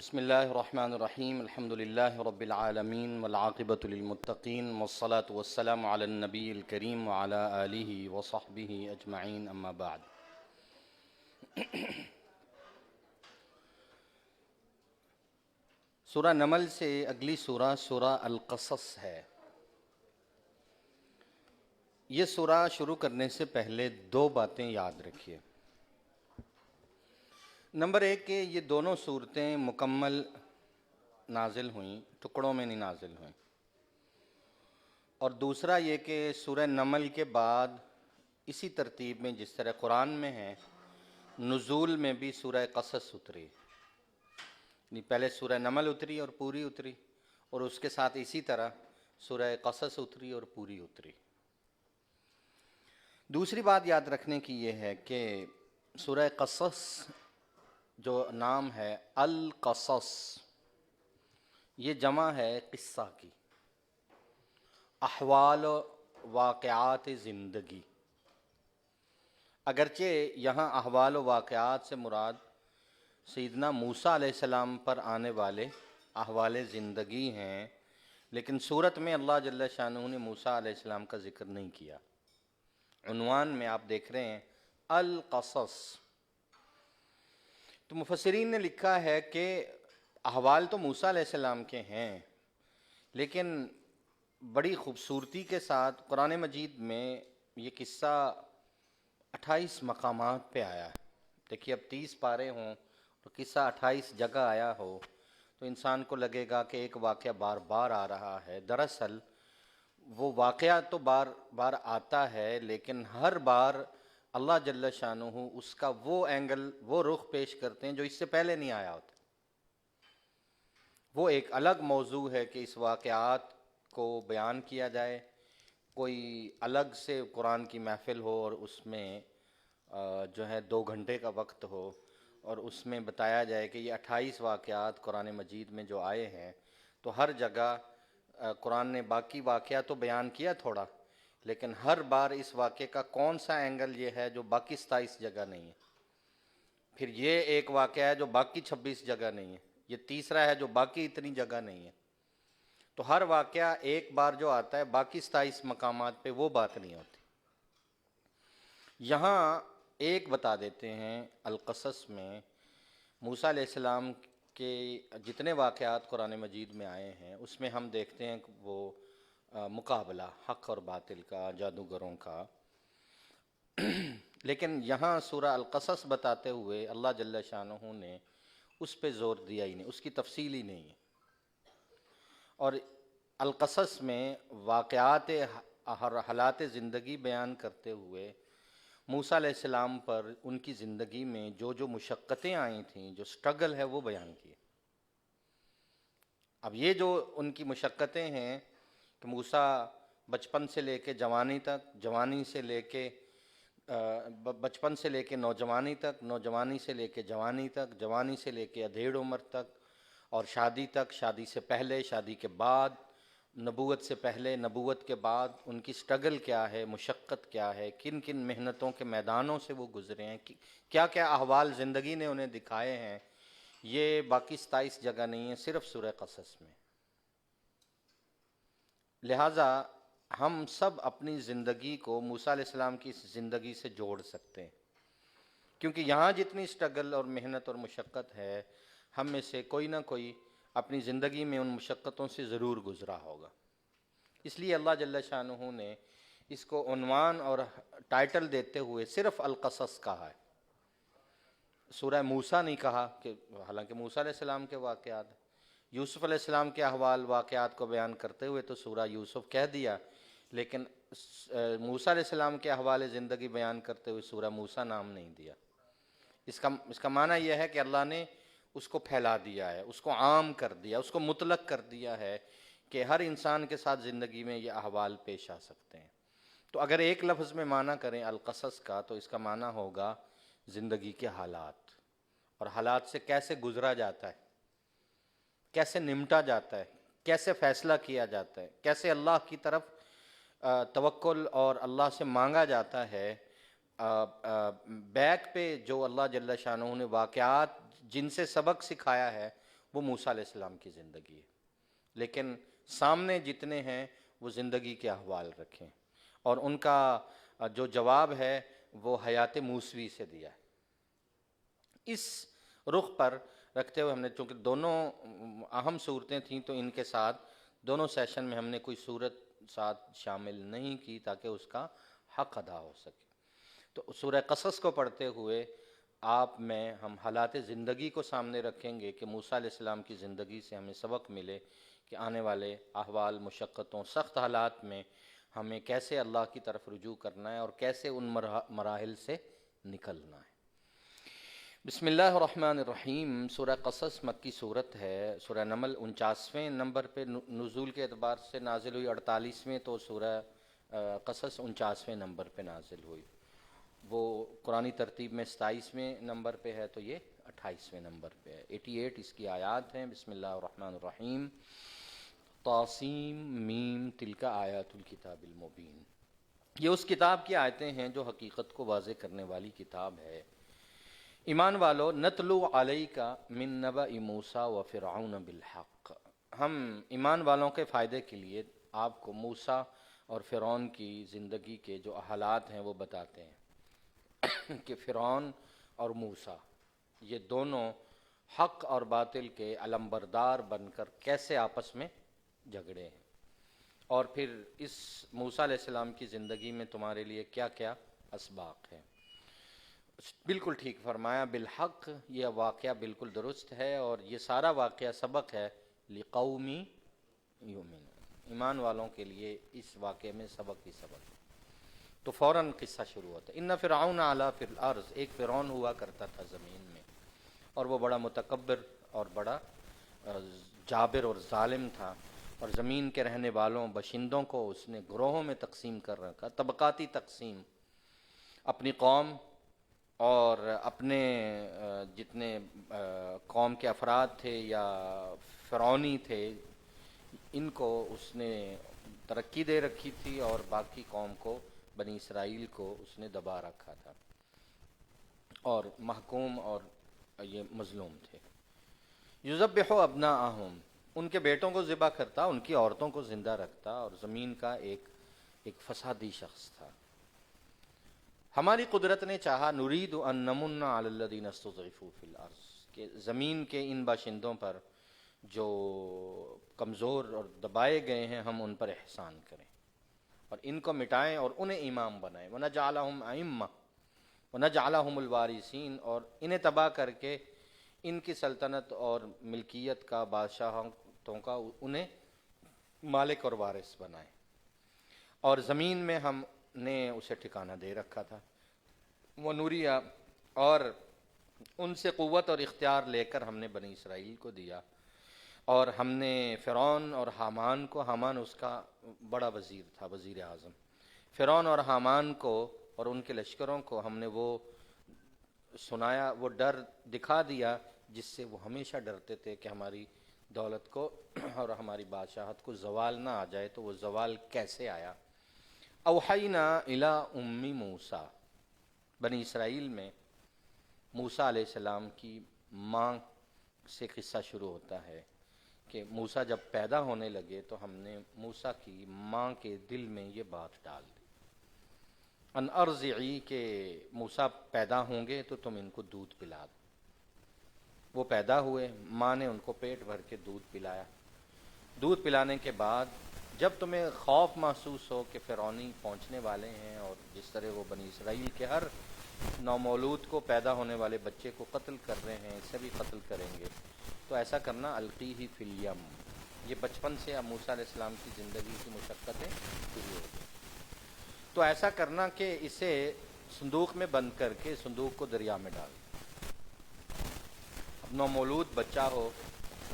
بسم اللہ الرحمن الرحیم الحمد للہ رب العالمین والعاقبۃ للمتقین والصلاة والسلام علی النبی الکریم وعلی آلہ وصحبہ اجمعین اما بعد۔ سورہ نمل سے اگلی سورہ القصص ہے۔ یہ سورہ شروع کرنے سے پہلے دو باتیں یاد رکھیے۔ نمبر ایک کہ یہ دونوں صورتیں مکمل نازل ہوئیں، ٹکڑوں میں نہیں نازل ہوئیں، اور دوسرا یہ کہ سورہ نمل کے بعد اسی ترتیب میں جس طرح قرآن میں ہے نزول میں بھی سورہ قصص اتری، یعنی پہلے سورہ نمل اتری اور پوری اتری، اور اس کے ساتھ اسی طرح سورہ قصص اتری اور پوری اتری۔ دوسری بات یاد رکھنے کی یہ ہے کہ سورہ قصص جو نام ہے القصص، یہ جمع ہے قصہ کی، احوال و واقعات زندگی۔ اگرچہ یہاں احوال و واقعات سے مراد سیدنا موسیٰ علیہ السلام پر آنے والے احوال زندگی ہیں، لیکن صورت میں اللہ جل شانہ نے موسیٰ علیہ السلام کا ذکر نہیں کیا۔ عنوان میں آپ دیکھ رہے ہیں القصص۔ تو مفسرین نے لکھا ہے کہ احوال تو موسیٰ علیہ السلام کے ہیں، لیکن بڑی خوبصورتی کے ساتھ قرآن مجید میں یہ قصہ 28 مقامات پہ آیا ہے۔ دیکھیے اب 30 پارے ہوں اور قصہ 28 جگہ آیا ہو تو انسان کو لگے گا کہ ایک واقعہ بار بار آ رہا ہے۔ دراصل وہ واقعہ تو بار بار آتا ہے، لیکن ہر بار اللہ جل شانہ اس کا وہ اینگل، وہ رخ پیش کرتے ہیں جو اس سے پہلے نہیں آیا ہوتا۔ وہ ایک الگ موضوع ہے کہ اس واقعات کو بیان کیا جائے، کوئی الگ سے قرآن کی محفل ہو اور اس میں جو ہے 2 گھنٹے کا وقت ہو اور اس میں بتایا جائے کہ یہ 28 واقعات قرآن مجید میں جو آئے ہیں، تو ہر جگہ قرآن نے باقی واقعہ تو بیان کیا تھوڑا، لیکن ہر بار اس واقعے کا کون سا اینگل یہ ہے جو باقی 27 جگہ نہیں ہے، پھر یہ ایک واقعہ ہے جو باقی 26 جگہ نہیں ہے، یہ تیسرا ہے جو باقی اتنی جگہ نہیں ہے۔ تو ہر واقعہ ایک بار جو آتا ہے باقی 27 مقامات پہ وہ بات نہیں ہوتی۔ یہاں ایک بتا دیتے ہیں القصص میں موسیٰ علیہ السلام کے جتنے واقعات قرآن مجید میں آئے ہیں اس میں ہم دیکھتے ہیں کہ وہ مقابلہ حق اور باطل کا، جادوگروں کا، لیکن یہاں سورہ القصص بتاتے ہوئے اللہ جل شانہ نے اس پہ زور دیا ہی نہیں، اس کی تفصیل ہی نہیں ہے۔ اور القصص میں واقعات حالات زندگی بیان کرتے ہوئے موسیٰ علیہ السلام پر ان کی زندگی میں جو جو مشقتیں آئی تھیں، جو سٹرگل ہے وہ بیان کیے۔ اب یہ جو ان کی مشقتیں ہیں کہ موسیٰ بچپن سے لے کے جوانی تک، جوانی سے لے کے بچپن سے لے کے نوجوانی تک، نوجوانی سے لے کے جوانی تک، جوانی سے لے کے ادھیڑ عمر تک، اور شادی تک، شادی سے پہلے، شادی کے بعد، نبوت سے پہلے، نبوت کے بعد، ان کی سٹرگل کیا ہے، مشقت کیا ہے، کن کن محنتوں کے میدانوں سے وہ گزرے ہیں، کیا کیا احوال زندگی نے انہیں دکھائے ہیں، یہ باقی 27 جگہ نہیں ہے، صرف سورہ قصص میں۔ لہٰذا ہم سب اپنی زندگی کو موسیٰ علیہ السلام کی زندگی سے جوڑ سکتے ہیں، کیونکہ یہاں جتنی سٹرگل اور محنت اور مشقت ہے، ہم میں سے کوئی نہ کوئی اپنی زندگی میں ان مشقتوں سے ضرور گزرا ہوگا۔ اس لیے اللہ جل شانہ نے اس کو عنوان اور ٹائٹل دیتے ہوئے صرف القصص کہا ہے، سورہ موسیٰ نہیں کہا، کہ حالانکہ موسیٰ علیہ السلام کے واقعات، یوسف علیہ السلام کے احوال واقعات کو بیان کرتے ہوئے تو سورہ یوسف کہہ دیا، لیکن موسیٰ علیہ السلام کے احوال زندگی بیان کرتے ہوئے سورہ موسیٰ نام نہیں دیا۔ اس کا معنی یہ ہے کہ اللہ نے اس کو پھیلا دیا ہے، اس کو عام کر دیا، اس کو مطلق کر دیا ہے کہ ہر انسان کے ساتھ زندگی میں یہ احوال پیش آ سکتے ہیں۔ تو اگر ایک لفظ میں معنی کریں القصص کا تو اس کا معنی ہوگا زندگی کے حالات، اور حالات سے کیسے گزرا جاتا ہے، کیسے نمٹا جاتا ہے، کیسے فیصلہ کیا جاتا ہے، کیسے اللہ کی طرف توکل اور اللہ سے مانگا جاتا ہے۔ بیک پہ جو اللہ جل شانہ نے واقعات جن سے سبق سکھایا ہے وہ موسیٰ علیہ السلام کی زندگی ہے، لیکن سامنے جتنے ہیں وہ زندگی کے احوال رکھیں، اور ان کا جو جواب ہے وہ حیات موسوی سے دیا ہے۔ اس رخ پر رکھتے ہوئے ہم نے، چونکہ دونوں اہم صورتیں تھیں تو ان کے ساتھ دونوں سیشن میں ہم نے کوئی صورت ساتھ شامل نہیں کی تاکہ اس کا حق ادا ہو سکے۔ تو سورہ قصص کو پڑھتے ہوئے آپ میں ہم حالات زندگی کو سامنے رکھیں گے کہ موسیٰ علیہ السلام کی زندگی سے ہمیں سبق ملے کہ آنے والے احوال، مشقتوں، سخت حالات میں ہمیں کیسے اللہ کی طرف رجوع کرنا ہے اور کیسے ان مراحل سے نکلنا ہے۔ بسم اللہ الرحمن الرحیم۔ سورہ قصص مکی صورت ہے۔ سورہ نمل 49ویں نمبر پہ نزول کے اعتبار سے نازل ہوئی، 48ویں، تو سورہ قصص 49ویں نمبر پہ نازل ہوئی۔ وہ قرآنی ترتیب میں 27ویں نمبر پہ ہے تو یہ 28ویں نمبر پہ ہے۔ 88 اس کی آیات ہیں۔ بسم اللہ الرحمن الرحیم۔ طاسیم میم تلک آیات الکتاب المبین۔ یہ اس کتاب کی آیتیں ہیں جو حقیقت کو واضح کرنے والی کتاب ہے۔ ایمان والو، نتلو علیک من نبأ موسیٰ و فرعون بالحق۔ ہم ایمان والوں کے فائدے کے لیے آپ کو موسیٰ اور فرعون کی زندگی کے جو حالات ہیں وہ بتاتے ہیں کہ فرعون اور موسیٰ یہ دونوں حق اور باطل کے علمبردار بن کر کیسے آپس میں جھگڑے ہیں، اور پھر اس موسیٰ علیہ السلام کی زندگی میں تمہارے لیے کیا کیا اسباق ہیں۔ بالکل ٹھیک فرمایا، بالحق، یہ واقعہ بالکل درست ہے، اور یہ سارا واقعہ سبق ہے لقومی یؤمنون، ایمان والوں کے لیے اس واقعے میں سبق ہی سبق ہے۔ تو فوراً قصہ شروع ہوتا ہے۔ ان فرعون علا فی الارض، ایک فرعون ہوا کرتا تھا زمین میں، اور وہ بڑا متکبر اور بڑا جابر اور ظالم تھا، اور زمین کے رہنے والوں باشندوں کو اس نے گروہوں میں تقسیم کر رکھا، طبقاتی تقسیم۔ اپنی قوم اور اپنے جتنے قوم کے افراد تھے یا فرعونی تھے، ان کو اس نے ترقی دے رکھی تھی، اور باقی قوم کو، بنی اسرائیل کو، اس نے دبا رکھا تھا، اور محکوم اور یہ مظلوم تھے۔ یذبح ابناءہم، ان کے بیٹوں کو ذبح کرتا، ان کی عورتوں کو زندہ رکھتا، اور زمین کا ایک فسادی شخص تھا۔ ہماری قدرت نے چاہا، نرید ان نمن علی الذین استضعفوا فی الارض، کہ زمین کے ان باشندوں پر جو کمزور اور دبائے گئے ہیں ہم ان پر احسان کریں اور ان کو مٹائیں اور انہیں امام بنائیں، ونجعلہم ائمہ ونجعلہم الوارثین، اور انہیں تباہ کر کے ان کی سلطنت اور ملکیت کا، بادشاہتوں کا، انہیں مالک اور وارث بنائیں، اور زمین میں ہم نے اسے ٹھکانہ دے رکھا تھا۔ ونوریا، اور ان سے قوت اور اختیار لے کر ہم نے بنی اسرائیل کو دیا، اور ہم نے فرعون اور حامان کو، حامان اس کا بڑا وزیر تھا، وزیر اعظم، فرعون اور حامان کو اور ان کے لشکروں کو ہم نے وہ سنایا، وہ ڈر دکھا دیا جس سے وہ ہمیشہ ڈرتے تھے کہ ہماری دولت کو اور ہماری بادشاہت کو زوال نہ آ جائے۔ تو وہ زوال کیسے آیا؟ اوحینا الی ام موسیٰ، بنی اسرائیل میں موسیٰ علیہ السلام کی ماں سے قصہ شروع ہوتا ہے کہ موسیٰ جب پیدا ہونے لگے تو ہم نے موسیٰ کی ماں کے دل میں یہ بات ڈال دی، ان ارضعی، کہ موسیٰ پیدا ہوں گے تو تم ان کو دودھ پلا دو۔ وہ پیدا ہوئے، ماں نے ان کو پیٹ بھر کے دودھ پلایا۔ دودھ پلانے کے بعد جب تمہیں خوف محسوس ہو کہ فرعونی پہنچنے والے ہیں، اور جس طرح وہ بنی اسرائیل کے ہر نومولود کو، پیدا ہونے والے بچے کو قتل کر رہے ہیں، اسے بھی قتل کریں گے، تو ایسا کرنا، القیہ فی الیم، یہ بچپن سے اب موسیٰ علیہ السلام کی زندگی کی مشقتیں شروع ہو گئی، تو ایسا کرنا کہ اسے صندوق میں بند کر کے صندوق کو دریا میں ڈال دو۔ اب نومولود بچہ ہو،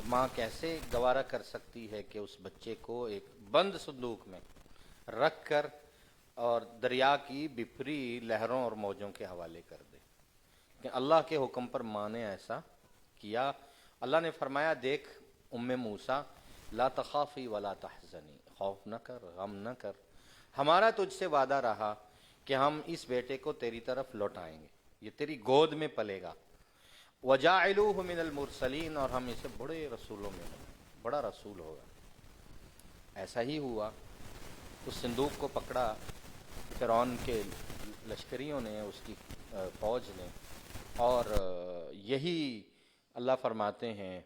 ماں کیسے گوارا کر سکتی ہے کہ اس بچے کو ایک بند صندوق میں رکھ کر اور دریا کی بپری لہروں اور موجوں کے حوالے کر دے؟ کہ اللہ کے حکم پر ماں نے ایسا کیا۔ اللہ نے فرمایا، دیکھ ام موسیٰ، لا تخافی ولا تحزنی، خوف نہ کر، غم نہ کر، ہمارا تجھ سے وعدہ رہا کہ ہم اس بیٹے کو تیری طرف لوٹائیں گے، یہ تیری گود میں پلے گا، وَجَاعِلُوهُ مِنَ الْمُرْسَلِينَ، اور ہم اسے بڑے رسولوں میں بڑا رسول ہوگا۔ ایسا ہی ہوا، اس صندوق کو پکڑا فرعون کے لشکریوں نے، اس کی فوج نے، اور یہی اللہ فرماتے ہیں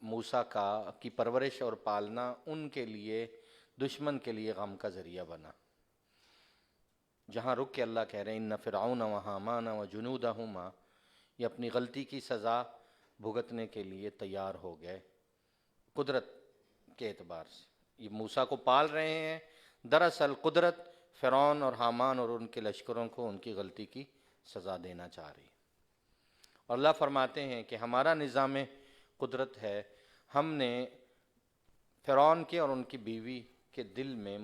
موسیٰ کی پرورش اور پالنا ان کے لیے، دشمن کے لیے غم کا ذریعہ بنا۔ جہاں رک کے اللہ کہہ رہے ہیں اِنَّ فِرْعَوْنَ وَحَامَانَ وَجُنُودَهُمَا، یہ اپنی غلطی کی سزا بھگتنے کے لیے تیار ہو گئے قدرت کے اعتبار سے۔ یہ موسیٰ کو پال رہے ہیں، دراصل قدرت فرعون اور حامان اور ان کے لشکروں کو ان کی غلطی کی سزا دینا چاہ رہی ہے۔ اور اللہ فرماتے ہیں کہ ہمارا نظام قدرت ہے، ہم نے فرعون کے اور ان کی بیوی کے دل میں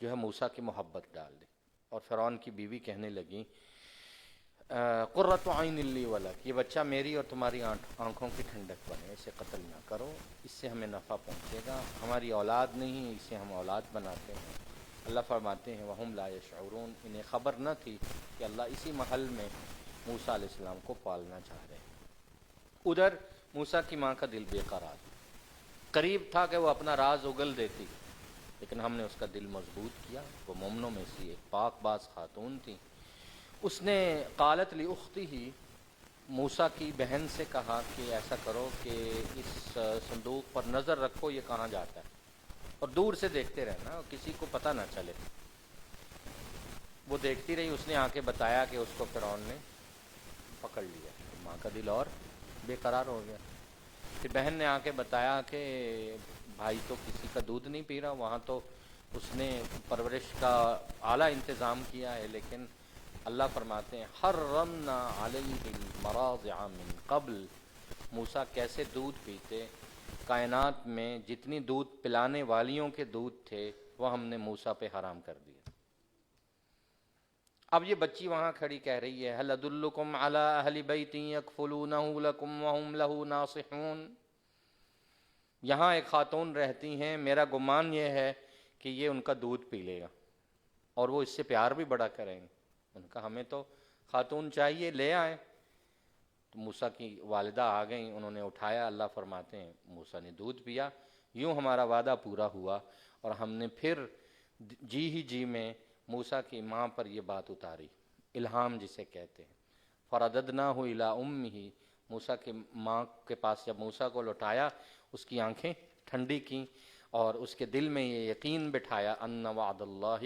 جو ہے موسیٰ کی محبت ڈال دی، اور فرعون کی بیوی کہنے لگی قرۃ عین لی ولک، یہ بچہ میری اور تمہاری آنکھوں کی ٹھنڈک بنے، اسے قتل نہ کرو، اس سے ہمیں نفع پہنچے گا، ہماری اولاد نہیں، اسے ہم اولاد بناتے ہیں۔ اللہ فرماتے ہیں وَهُمْ لَا يَشْعُرُونَ، انہیں خبر نہ تھی کہ اللہ اسی محل میں موسیٰ علیہ السلام کو پالنا چاہ رہے ہیں۔ ادھر موسیٰ کی ماں کا دل بے قرار، قریب تھا کہ وہ اپنا راز اگل دیتی، لیکن ہم نے اس کا دل مضبوط کیا۔ وہ مومنوں میں سے ایک پاک باز خاتون تھی، اس نے قالت لأختہ، موسیٰ کی بہن سے کہا کہ ایسا کرو کہ اس صندوق پر نظر رکھو، یہ کہاں جاتا ہے، اور دور سے دیکھتے رہنا اور کسی کو پتہ نہ چلے۔ وہ دیکھتی رہی، اس نے آ کے بتایا کہ اس کو فرعون نے پکڑ لیا۔ ماں کا دل اور بے قرار ہو گیا۔ پھر بہن نے آ کے بتایا کہ بھائی تو کسی کا دودھ نہیں پی رہا، وہاں تو اس نے پرورش کا اعلیٰ انتظام کیا ہے، لیکن اللہ فرماتے ہیں حرمنا علیہ المراضع من قبل، موسیٰ کیسے دودھ پیتے، کائنات میں جتنی دودھ پلانے والیوں کے دودھ تھے وہ ہم نے موسیٰ پہ حرام کر دیا۔ اب یہ بچی وہاں کھڑی کہہ رہی ہے هل ادلکم علی اہل بیت یکفلونہ لکم وہم لہ ناصحون، یہاں ایک خاتون رہتی ہیں، میرا گمان یہ ہے کہ یہ ان کا دودھ پی لے گا اور وہ اس سے پیار بھی بڑا کریں گے۔ ان کا ہمیں تو خاتون چاہیے، لے آئیں۔ تو موسیٰ کی والدہ آ گئیں، انہوں نے اٹھایا۔ اللہ فرماتے ہیں موسیٰ نے دودھ پیا، یوں ہمارا وعدہ پورا ہوا، اور ہم نے پھر جی میں موسیٰ کی ماں پر یہ بات اتاری، الہام جسے کہتے ہیں۔ فرددناہ الی امہ، موسیٰ کی ماں کے پاس جب موسیٰ کو لوٹایا، اس کی آنکھیں ٹھنڈی کیں اور اس کے دل میں یہ یقین بٹھایا ان وعد اللہ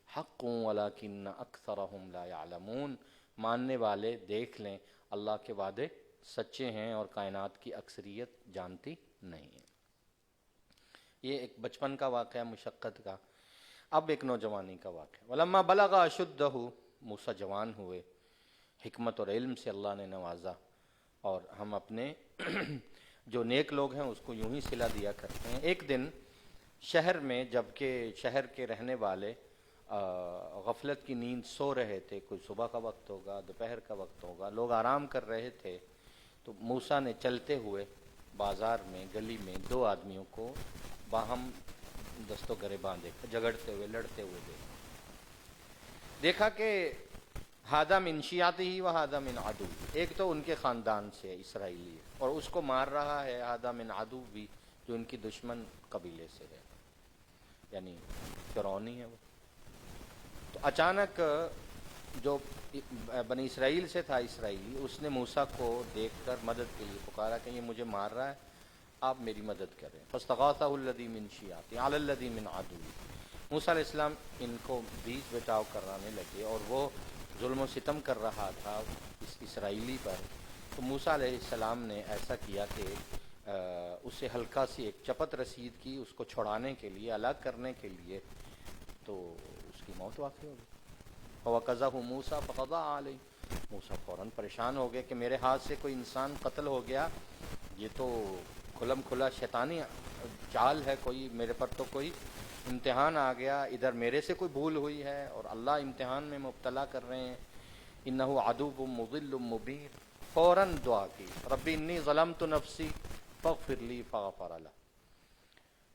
حق ولکن اکثرہم لا یعلمون، ماننے والے دیکھ لیں اللہ کے وعدے سچے ہیں اور کائنات کی اکثریت جانتی نہیں ہے۔ یہ ایک بچپن کا واقعہ مشقت کا۔ اب ایک نوجوانی کا واقعہ۔ ولما بلغ اشدہ، موسیٰ جوان ہوئے، حکمت اور علم سے اللہ نے نوازا، اور ہم اپنے جو نیک لوگ ہیں اس کو یوں ہی صلہ دیا کرتے ہیں۔ ایک دن شہر میں، جبکہ شہر کے رہنے والے غفلت کی نیند سو رہے تھے، کوئی صبح کا وقت ہوگا، دوپہر کا وقت ہوگا، لوگ آرام کر رہے تھے، تو موسیٰ نے چلتے ہوئے بازار میں، گلی میں، دو آدمیوں کو باہم دست و گریباں دیکھا، جھگڑتے ہوئے، لڑتے ہوئے دیکھا کہ ہذا من شیعتہ و ہذا من عدو، ایک تو ان کے خاندان سے ہے، اسرائیلی ہے، اور اس کو مار رہا ہے ہذا من عدو بھی، جو ان کی دشمن قبیلے سے ہے، یعنی فرعونی ہے وہ۔ تو اچانک جو بنی اسرائیل سے تھا، اسرائیلی، اس نے موسیٰ کو دیکھ کر مدد کے لیے پکارا کہ یہ مجھے مار رہا ہے، آپ میری مدد کریں۔ فاستغاثہ الذی من شیعتہ علی الذی من عدو، موسیٰ علیہ السلام ان کو بیچ بچاؤ کرانے لگے، اور وہ ظلم و ستم کر رہا تھا اس اسرائیلی پر۔ تو موسیٰ علیہ السلام نے ایسا کیا کہ اسے ہلکا سی ایک چپت رسید کی، اس کو چھڑانے کے لیے، الگ کرنے کے لیے، تو اس کی موت واقع ہو گئی۔ فوقظہ موسیٰ فقضى علیہ، موسیٰ فوراً پریشان ہو گئے کہ میرے ہاتھ سے کوئی انسان قتل ہو گیا، یہ تو کھلم کھلا شیطانی چال ہے، کوئی میرے پر تو کوئی امتحان آ گیا، ادھر میرے سے کوئی بھول ہوئی ہے اور اللہ امتحان میں مبتلا کر رہے ہیں۔ انہ عدو مضل مبین، فوراً دعا کی ربی انی ظلمت نفسی فاغفر لی فغفر لہ،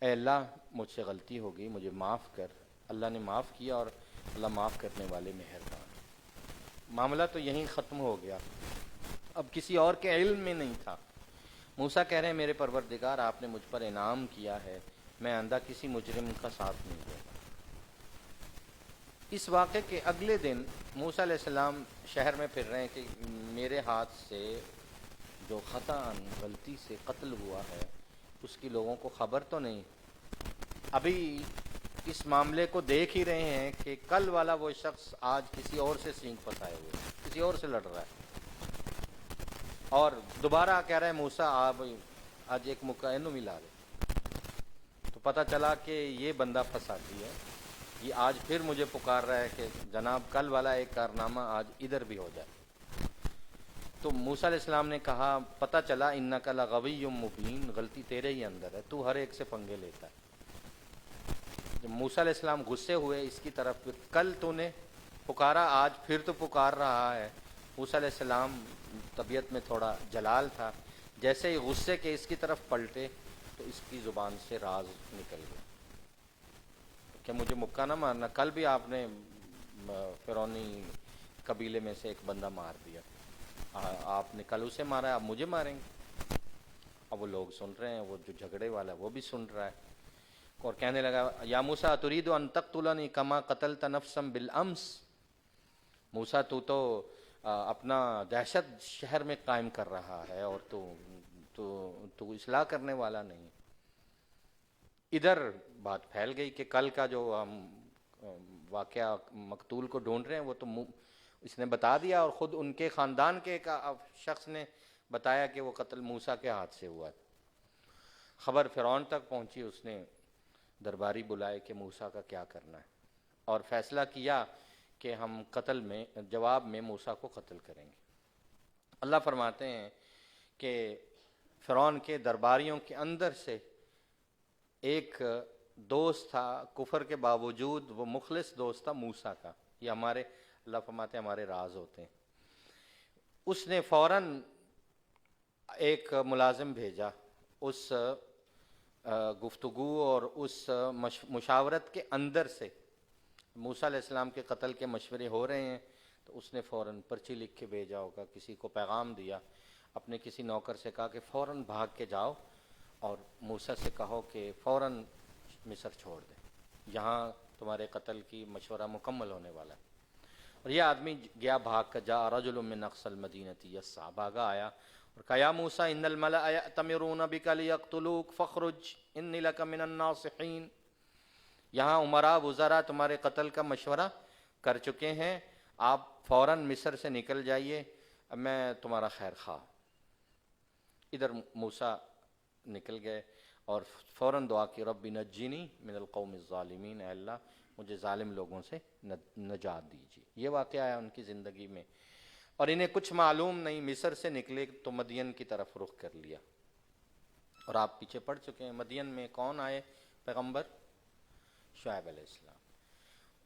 اے اللہ مجھ سے غلطی ہو گئی، مجھے معاف کر۔ اللہ نے معاف کیا، اور اللہ معاف کرنے والے مہربان۔ معاملہ تو یہیں ختم ہو گیا۔ اب کسی اور کے علم میں نہیں تھا۔ موسیٰ کہہ رہے ہیں میرے پروردگار آپ نے مجھ پر انعام کیا ہے، میں آئندہ کسی مجرم کا ساتھ نہیں دوں گا۔ اس واقعے کے اگلے دن موسیٰ علیہ السلام شہر میں پھر رہے ہیں کہ میرے ہاتھ سے جو خطاً غلطی سے قتل ہوا ہے اس کی لوگوں کو خبر تو نہیں۔ ابھی اس معاملے کو دیکھ ہی رہے ہیں کہ کل والا وہ شخص آج کسی اور سے سینگ پھنسائے ہوئے، کسی اور سے لڑ رہا ہے، اور دوبارہ کہہ رہا ہے موسیٰ آپ آج ایک موقع اینو ملا لے۔ تو پتہ چلا کہ یہ بندہ فسادی ہے، یہ آج پھر مجھے پکار رہا ہے کہ جناب کل والا ایک کارنامہ آج ادھر بھی ہو جائے۔ تو موسیٰ علیہ السلام نے کہا پتہ چلا انک لغوی مبین، غلطی تیرے ہی اندر ہے، تو ہر ایک سے پنگے لیتا ہے۔ جب موسیٰ علیہ السلام غصے ہوئے اس کی طرف، کل تو نے پکارا آج پھر تو پکار رہا ہے۔ موسیٰ علیہ السلام طبیعت میں تھوڑا جلال تھا، جیسے ہی غصے کے اس کی طرف پلٹے تو اس کی زبان سے راز نکل گیا کہ مجھے مکہ نہ مارنا، کل بھی آپ نے فرعونی قبیلے میں سے ایک بندہ مار دیا، آپ نے کل اسے مارا ہے، آپ مجھے ماریں گے۔ اب وہ لوگ سن رہے ہیں، وہ جو جھگڑے والا وہ بھی سن رہا ہے، اور کہنے لگا یا موسیٰ ترید ان تقتلنی کما قتلت نفسا بالامس، موسیٰ تو اپنا دہشت شہر میں قائم کر رہا ہے اور تو اصلاح کرنے والا نہیں۔ ادھر بات پھیل گئی کہ کل کا جو ہم واقعہ مقتول کو ڈھونڈ رہے ہیں وہ تو اس نے بتا دیا، اور خود ان کے خاندان کے ایک شخص نے بتایا کہ وہ قتل موسیٰ کے ہاتھ سے ہوا۔ خبر فرعون تک پہنچی، اس نے درباری بلائے کہ موسیٰ کا کیا کرنا ہے، اور فیصلہ کیا کہ ہم قتل میں جواب میں موسیٰ کو قتل کریں گے۔ اللہ فرماتے ہیں کہ فرعون کے درباریوں کے اندر سے ایک دوست تھا، کفر کے باوجود وہ مخلص دوست تھا موسیٰ کا، یہ ہمارے اللہ فرماتے ہیں ہمارے راز ہوتے ہیں۔ اس نے فوراً ایک ملازم بھیجا، اس گفتگو اور اس مشاورت کے اندر سے موسیٰ علیہ السلام کے قتل کے مشورے ہو رہے ہیں، تو اس نے فوراً پرچی لکھ کے بھیجا ہوگا، کسی کو پیغام دیا، اپنے کسی نوکر سے کہا کہ فوراً بھاگ کے جاؤ اور موسیٰ سے کہو کہ فوراً مصر چھوڑ دے، یہاں تمہارے قتل کی مشورہ مکمل ہونے والا ہے۔ اور یہ آدمی گیا بھاگ کر، جا رجل من اقصى المدینۃ یسعی، بھاگا آیا اور کہا یا موسیٰ ان الملأ یأتمرون بک لیقتلوک فاخرج انی لک من الناصحین، یہاں عمراء وزراء تمہارے قتل کا مشورہ کر چکے ہیں، آپ فوراً مصر سے نکل جائیے، میں تمہارا خیر خواہ۔ ادھر موسیٰ نکل گئے اور فوراً دعا کی رب نجنی من القوم الظالمین، اے اللہ مجھے ظالم لوگوں سے نجات دیجیے۔ یہ واقعہ ہے ان کی زندگی میں، اور انہیں کچھ معلوم نہیں، مصر سے نکلے تو مدین کی طرف رخ کر لیا، اور آپ پیچھے پڑ چکے ہیں۔ مدین میں کون آئے؟ پیغمبر شعیب علیہ السلام۔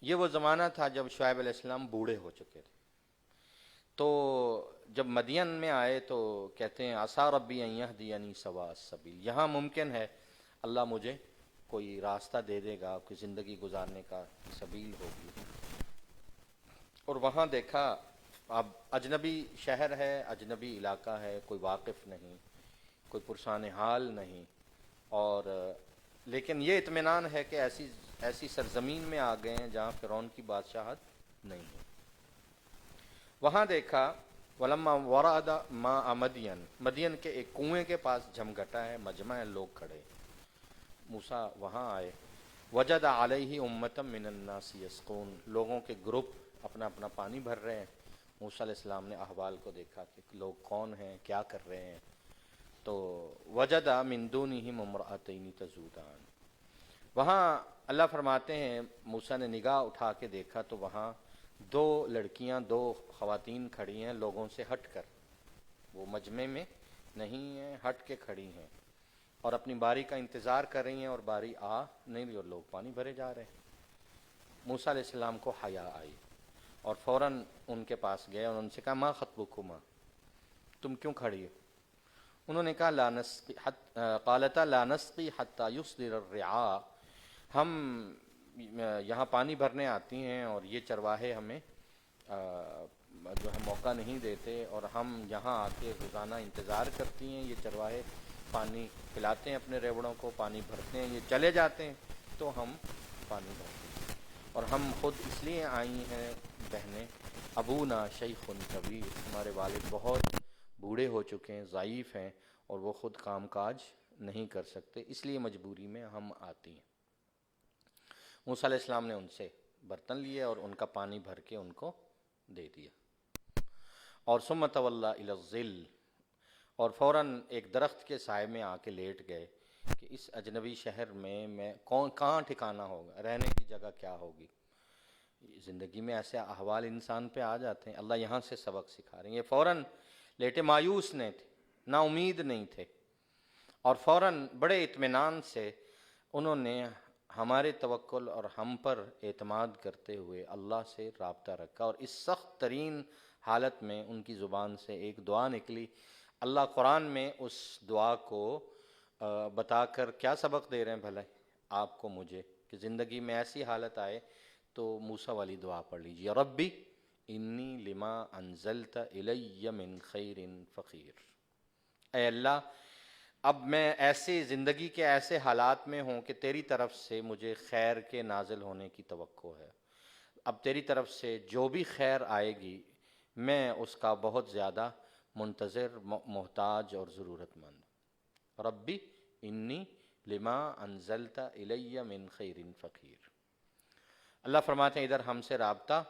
یہ وہ زمانہ تھا جب شعیب علیہ السلام بوڑھے ہو چکے تھے، تو جب مدین میں آئے تو کہتے ہیں عسیٰ ربی ان یہدینی سواء السبیل، یہاں ممکن ہے اللہ مجھے کوئی راستہ دے دے گا، کوئی زندگی گزارنے کا سبیل ہوگی۔ اور وہاں دیکھا اب اجنبی شہر ہے، اجنبی علاقہ ہے، کوئی واقف نہیں، کوئی پرسان حال نہیں، اور لیکن یہ اطمینان ہے کہ ایسی سرزمین میں آ گئے ہیں جہاں فرعون کی بادشاہت نہیں ہے۔ وہاں دیکھا ولما ورد ماء مدین، مدین کے ایک کنویں کے پاس جھمگٹا ہے، مجمع ہے، لوگ کھڑے، موسیٰ وہاں آئے، وجد علیہ امۃ من الناس یسقون، لوگوں کے گروپ اپنا اپنا پانی بھر رہے ہیں۔ موسیٰ علیہ السلام نے احوال کو دیکھا کہ لوگ کون ہیں، کیا کر رہے ہیں، تو وجد من دونہم امرأتین تذودان، وہاں اللہ فرماتے ہیں موسیٰ نے نگاہ اٹھا کے دیکھا تو وہاں دو لڑکیاں، دو خواتین کھڑی ہیں لوگوں سے ہٹ کر، وہ مجمع میں نہیں ہیں، ہٹ کے کھڑی ہیں اور اپنی باری کا انتظار کر رہی ہیں، اور باری آ نہیں رہی اور لوگ پانی بھرے جا رہے ہیں۔ موسیٰ علیہ السلام کو حیا آئی اور فوراً ان کے پاس گئے اور ان سے کہا ما خطبکما، تم کیوں کھڑی ہو؟ انہوں نے کہا لا نسقی قالتا لا نسقی حتی یصدر الرعاء، ہم یہاں پانی بھرنے آتی ہیں اور یہ چرواہے ہمیں جو ہے موقع نہیں دیتے، اور ہم یہاں آ کے روزانہ انتظار کرتی ہیں، یہ چرواہے پانی پلاتے ہیں اپنے ریوڑوں کو، پانی بھرتے ہیں، یہ چلے جاتے ہیں تو ہم پانی بھرتے ہیں۔ اور ہم خود اس لیے آئی ہیں بہنیں، ابونا شیخ کبیر، ہمارے والد بہت بوڑھے ہو چکے ہیں، ضعیف ہیں، اور وہ خود کام کاج نہیں کر سکتے، اس لیے مجبوری میں ہم آتی ہیں۔ موسیٰ علیہ السلام نے ان سے برتن لیے اور ان کا پانی بھر کے ان کو دے دیا، اور ثم تولی الی الظل، اور فوراً ایک درخت کے سائے میں آ کے لیٹ گئے کہ اس اجنبی شہر میں کہاں ٹھکانا ہوگا، رہنے کی جگہ کیا ہوگی۔ زندگی میں ایسے احوال انسان پہ آ جاتے ہیں، اللہ یہاں سے سبق سکھا رہے ہیں۔ یہ فوراً لیٹے، مایوس نہیں تھے، نا امید نہیں تھے، اور فوراً بڑے اطمینان سے انہوں نے ہمارے توکل اور ہم پر اعتماد کرتے ہوئے اللہ سے رابطہ رکھا، اور اس سخت ترین حالت میں ان کی زبان سے ایک دعا نکلی۔ اللہ قرآن میں اس دعا کو بتا کر کیا سبق دے رہے ہیں بھلا آپ کو، مجھے، کہ زندگی میں ایسی حالت آئے تو موسیٰ والی دعا پڑھ لیجیے، ربی انی لما انزلت الی من خیر فقیر۔ اے اللہ، اب میں ایسی زندگی کے ایسے حالات میں ہوں کہ تیری طرف سے مجھے خیر کے نازل ہونے کی توقع ہے، اب تیری طرف سے جو بھی خیر آئے گی میں اس کا بہت زیادہ منتظر، محتاج اور ضرورت مند۔ ربی انی لما انزلت الی من خیر فقیر۔ اللہ فرماتے ہیں ادھر ہم سے رابطہ